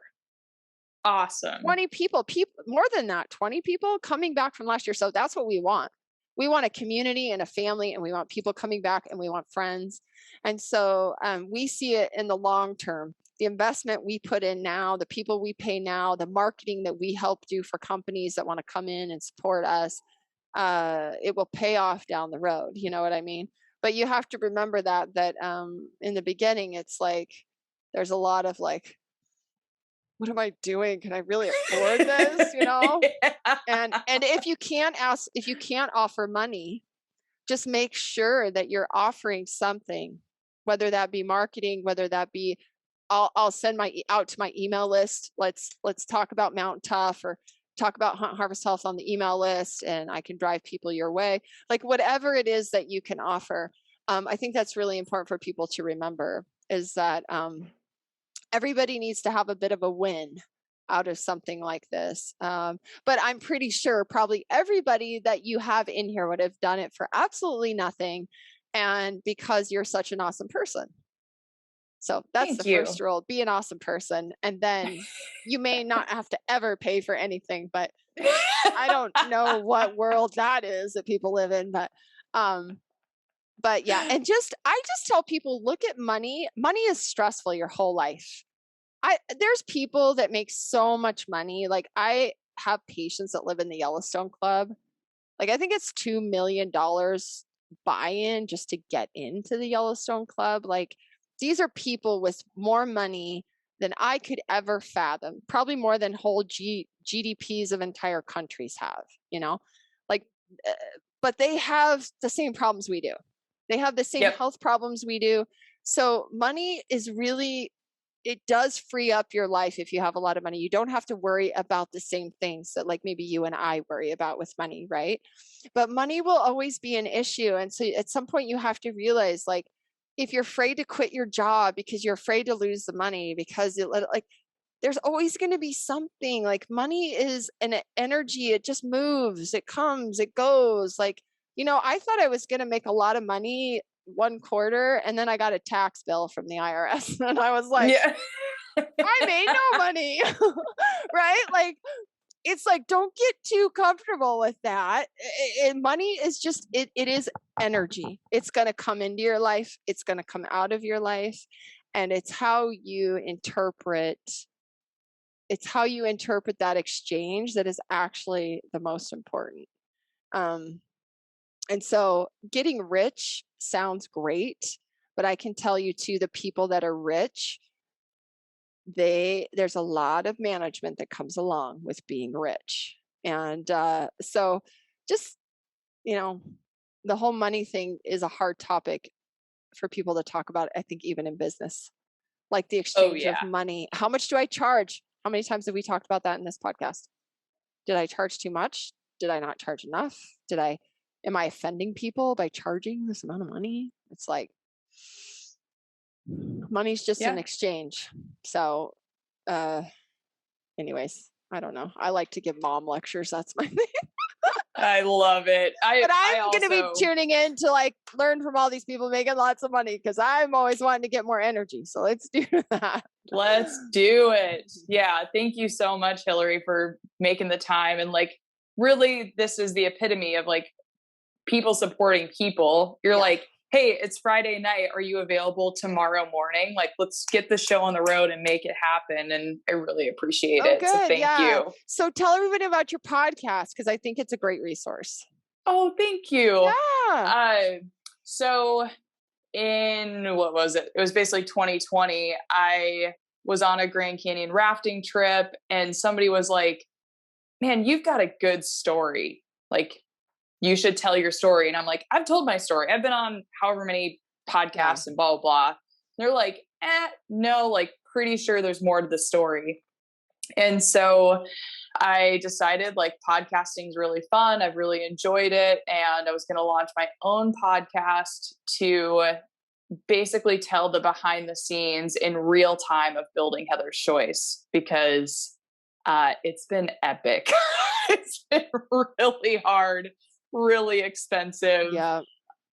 Awesome. 20 people, more than that, 20 people coming back from last year. So that's what we want. We want a community and a family, and we want people coming back, and we want friends. And so we see it in the long term. The investment we put in now, the people we pay now, the marketing that we help do for companies that want to come in and support us, it will pay off down the road. You know what I mean? But you have to remember that in the beginning, it's like there's a lot of like, what am I doing? Can I really afford this? You know? And if you can't offer money, just make sure that you're offering something, whether that be marketing, whether that be I'll send out to my email list. Let's talk about Mountain Tough, or talk about Hunt Harvest Health on the email list, and I can drive people your way. Like whatever it is that you can offer. I think that's really important for people to remember, is that everybody needs to have a bit of a win out of something like this. But I'm pretty sure probably everybody that you have in here would have done it for absolutely nothing, and because you're such an awesome person. So that's the first rule: be an awesome person, and then you may not have to ever pay for anything. But I don't know what world that is that people live in, but yeah. And I just tell people, look at money. Money is stressful your whole life. There's people that make so much money. Like I have patients that live in the Yellowstone Club. Like I think it's $2 million buy-in just to get into the Yellowstone Club. Like these are people with more money than I could ever fathom, probably more than whole GDPs of entire countries have, you know, like, but they have the same problems we do. They have the same health problems we do. So money is really, it does free up your life if you have a lot of money. You don't have to worry about the same things that like maybe you and I worry about with money, right? But money will always be an issue. And so at some point you have to realize, like, if you're afraid to quit your job because you're afraid to lose the money, because there's always going to be something. Like money is an energy. It just moves, it comes, it goes. Like, you know, I thought I was going to make a lot of money one quarter, and then I got a tax bill from the IRS, and I was like, I made no money. Right? Like, it's like, don't get too comfortable with that. Money is just, it is energy. It's going to come into your life. It's going to come out of your life. And it's how you interpret that exchange that is actually the most important. And so getting rich sounds great, but I can tell you too, the people that are rich, there's a lot of management that comes along with being rich. And so just, you know, the whole money thing is a hard topic for people to talk about, I think, even in business, like the exchange of money. How much do I charge? How many times have we talked about that in this podcast? Did I charge too much? Did I not charge enough? Am I offending people by charging this amount of money? It's like, money's just an exchange. So anyways, I don't know. I like to give mom lectures. That's my thing. I love it. But I'm going to be tuning in to like learn from all these people making lots of money, because I'm always wanting to get more energy. So let's do that. Let's do it. Yeah. Thank you so much, Hillary, for making the time. And like, really, this is the epitome of like people supporting people. You're like, hey, it's Friday night. Are you available tomorrow morning? Like, let's get the show on the road and make it happen. And I really appreciate it. Good. So thank you. So tell everybody about your podcast, because I think it's a great resource. Oh, thank you. Yeah. So in, what was it? It was basically 2020. I was on a Grand Canyon rafting trip, and somebody was like, man, you've got a good story. Like, you should tell your story. And I'm like, I've told my story. I've been on however many podcasts and blah, blah, blah. They're like, no, like pretty sure there's more to the story. And so I decided like podcasting is really fun. I've really enjoyed it. And I was going to launch my own podcast to basically tell the behind the scenes in real time of building Heather's Choice, because it's been epic. It's been really hard, really expensive. Yeah.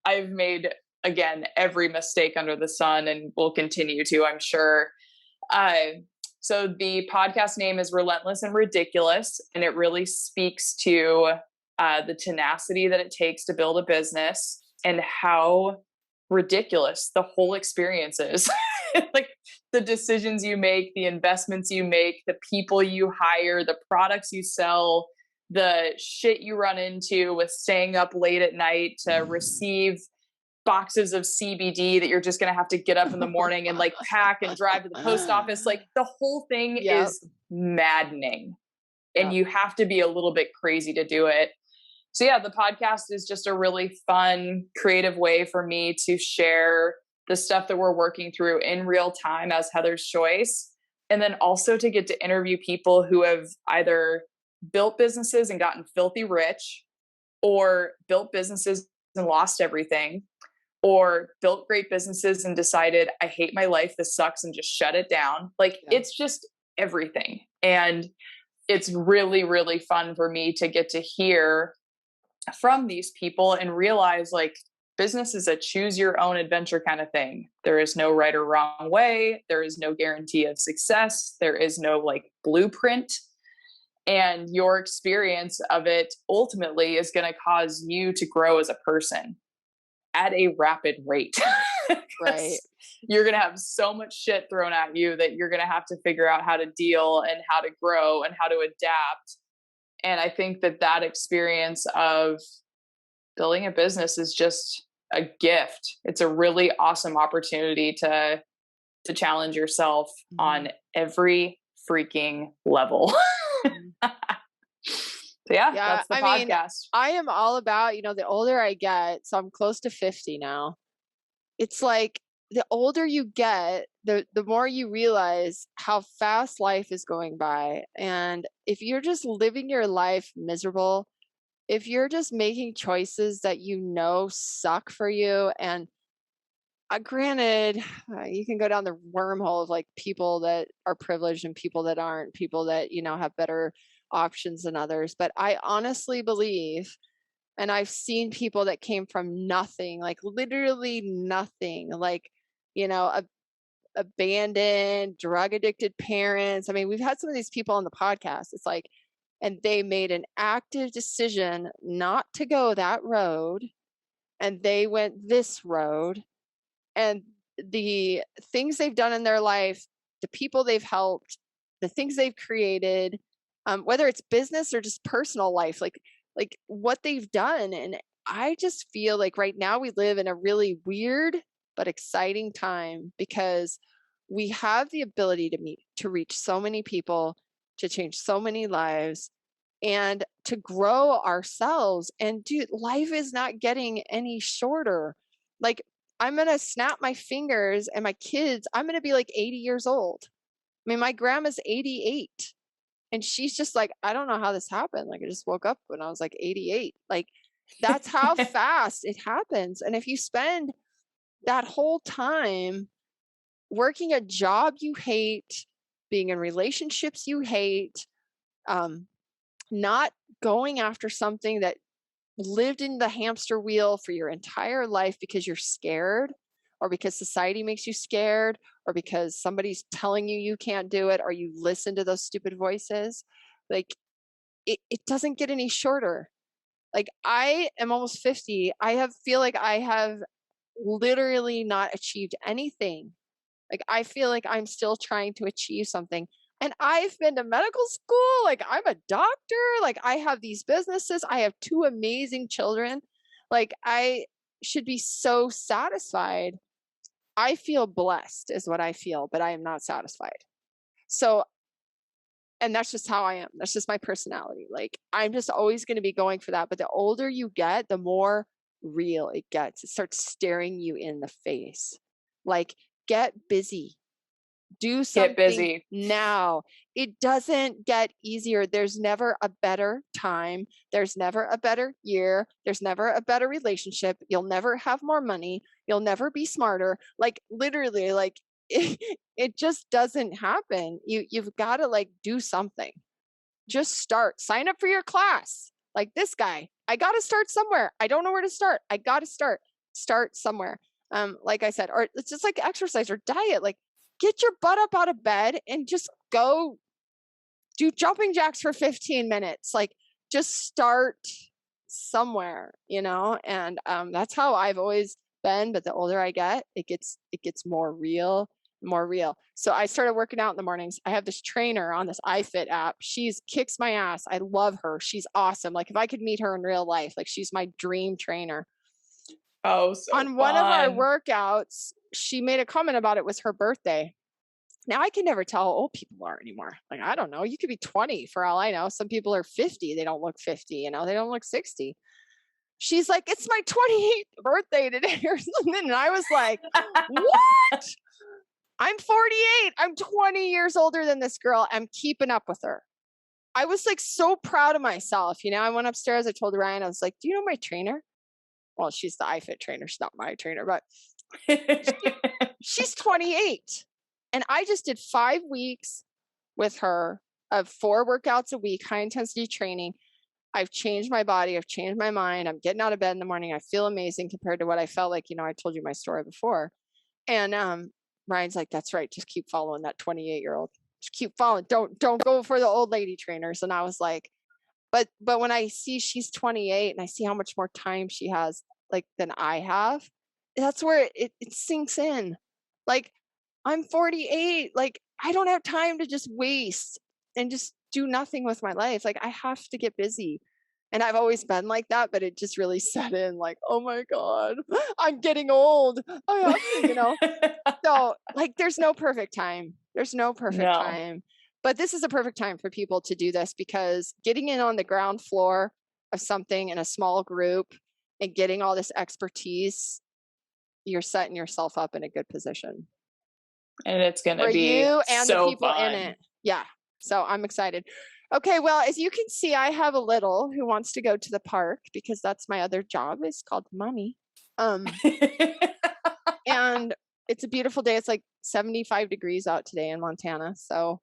I've made, again, every mistake under the sun, and will continue to, I'm sure. So the podcast name is Relentless and Ridiculous, and it really speaks to the tenacity that it takes to build a business, and how ridiculous the whole experience is. Like the decisions you make, the investments you make, the people you hire, the products you sell, the shit you run into with staying up late at night to receive boxes of CBD that you're just going to have to get up in the morning and like pack and drive to the post office. Like the whole thing Yep. is maddening, and Yep. you have to be a little bit crazy to do it. So yeah, the podcast is just a really fun, creative way for me to share the stuff that we're working through in real time as Heather's Choice. And then also to get to interview people who have either built businesses and gotten filthy rich, or built businesses and lost everything, or built great businesses and decided, I hate my life, this sucks, and just shut it down. Like it's just everything. And it's really, really fun for me to get to hear from these people and realize like business is a choose your own adventure kind of thing. There is no right or wrong way. There is no guarantee of success. There is no like blueprint. And your experience of it ultimately is going to cause you to grow as a person at a rapid rate. Right. You're going to have so much shit thrown at you that you're going to have to figure out how to deal and how to grow and how to adapt. And I think that experience of building a business is just a gift. It's a really awesome opportunity to challenge yourself on every freaking level. So yeah, that's the podcast. Mean, I am all about, the older I get, so I'm close to 50 now. It's like the older you get, the more you realize how fast life is going by. And if you're just living your life miserable, if you're just making choices that suck for you, and granted, you can go down the wormhole of like people that are privileged and people that aren't, people that, have better options than others. But I honestly believe, and I've seen people that came from nothing, like literally nothing, like, abandoned, drug addicted parents. I mean, we've had some of these people on the podcast. It's like, and they made an active decision not to go that road, and they went this road. And the things they've done in their life, the people they've helped, the things they've created, whether it's business or just personal life, like what they've done. And I just feel like right now we live in a really weird but exciting time, because we have the ability to reach so many people, to change so many lives, and to grow ourselves. And dude, life is not getting any shorter. Like, I'm going to snap my fingers and my kids, I'm going to be like 80 years old. I mean, my grandma's 88. And she's just like, I don't know how this happened. Like, I just woke up when I was like 88. Like, that's how fast it happens. And if you spend that whole time working a job you hate, being in relationships you hate, not going after something that lived in the hamster wheel for your entire life because you're scared, or because society makes you scared, or because somebody's telling you can't do it, or you listen to those stupid voices, like it doesn't get any shorter. Like, I am almost 50. Feel like I have literally not achieved anything. Like, I feel like I'm still trying to achieve something. And I've been to medical school. Like, I'm a doctor. Like, I have these businesses. I have 2 amazing children. Like, I should be so satisfied. I feel blessed is what I feel, but I am not satisfied. So, and that's just how I am. That's just my personality. Like, I'm just always going to be going for that. But the older you get, the more real it gets. It starts staring you in the face. Like, get busy. Do something now. It doesn't get easier. There's never a better time. There's never a better year. There's never a better relationship. You'll never have more money. You'll never be smarter. Like, literally, like it just doesn't happen. You've got to like do something. Just start. Sign up for your class. Like this guy. I got to start somewhere. I don't know where to start. I got to start. Start somewhere. Like I said, or it's just like exercise or diet. Like, get your butt up out of bed and just go do jumping jacks for 15 minutes. Like, just start somewhere, and that's how I've always been. But the older I get, it gets more real. So I started working out in the mornings. I have this trainer on this iFit app. She's kicks my ass. I love her. She's awesome. Like if I could meet her in real life, like she's my dream trainer. Oh, so on one of our fun. workouts, she made a comment about it was her birthday. Now I can never tell how old people are anymore. Like, I don't know. You could be 20 for all I know. Some people are 50. They don't look 50, they don't look 60. She's like, it's my 28th birthday today or something. And I was like, what? I'm 48. I'm 20 years older than this girl. I'm keeping up with her. I was like so proud of myself. I went upstairs. I told Ryan, I was like, do you know my trainer? Well, she's the iFit trainer. She's not my trainer, but she's 28. And I just did 5 weeks with her of 4 workouts a week, high intensity training. I've changed my body. I've changed my mind. I'm getting out of bed in the morning. I feel amazing compared to what I felt like, I told you my story before. And Ryan's like, that's right. Just keep following that 28-year-old. Just keep following. Don't go for the old lady trainers. And I was like, but when I see she's 28 and I see how much more time she has than I have, that's where it sinks in. Like, I'm 48. Like, I don't have time to just waste and just do nothing with my life. Like, I have to get busy. And I've always been like that, but it just really set in like, oh my God, I'm getting old. I have to, So there's no perfect time. There's no perfect time. But this is a perfect time for people to do this, because getting in on the ground floor of something in a small group and getting all this expertise, you're setting yourself up in a good position. And it's going to be you and so the people fun. in it. Yeah. So I'm excited. Okay. Well, as you can see, I have a little who wants to go to the park because that's my other job. It's called mommy. And it's a beautiful day. It's like 75 degrees out today in Montana. So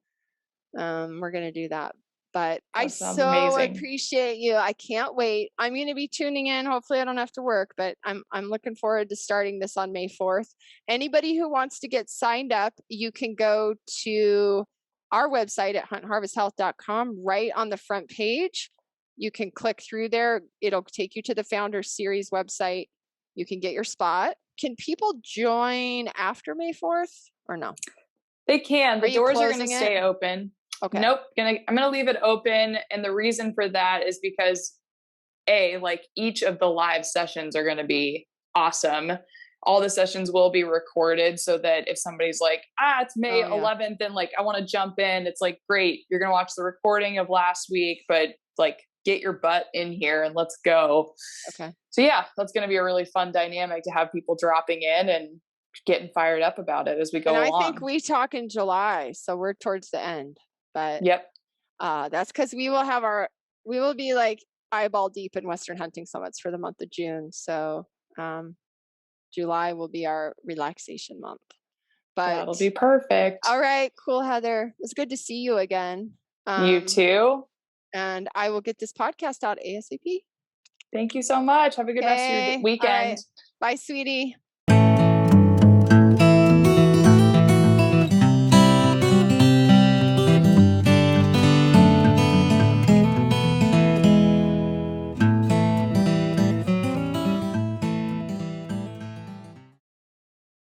we're going to do that. But I so amazing. appreciate you. I can't wait. I'm going to be tuning in. Hopefully I don't have to work, but I'm looking forward to starting this on May 4th. Anybody who wants to get signed up, you can go to our website at huntharvesthealth.com. Right on the front page, you can click through there. It'll take you to the Founders Series website. You can get your spot. Can people join after May 4th or no? They can. The doors are going to stay open. Okay. Nope. I'm going to leave it open. And the reason for that is because each of the live sessions are going to be awesome. All the sessions will be recorded so that if somebody's like, it's May 11th and I want to jump in, it's like, great. You're going to watch the recording of last week, but get your butt in here and let's go. Okay. So yeah, that's going to be a really fun dynamic to have people dropping in and getting fired up about it as we go along. And I think we talk in July, so we're towards the end. But yep, that's because we will be eyeball deep in Western hunting summits for the month of June. So July will be our relaxation month. But that'll be perfect. All right, cool, Heather. It was good to see you again. You too. And I will get this podcast out ASAP. Thank you so much. Have a good rest of your weekend. Right. Bye, sweetie.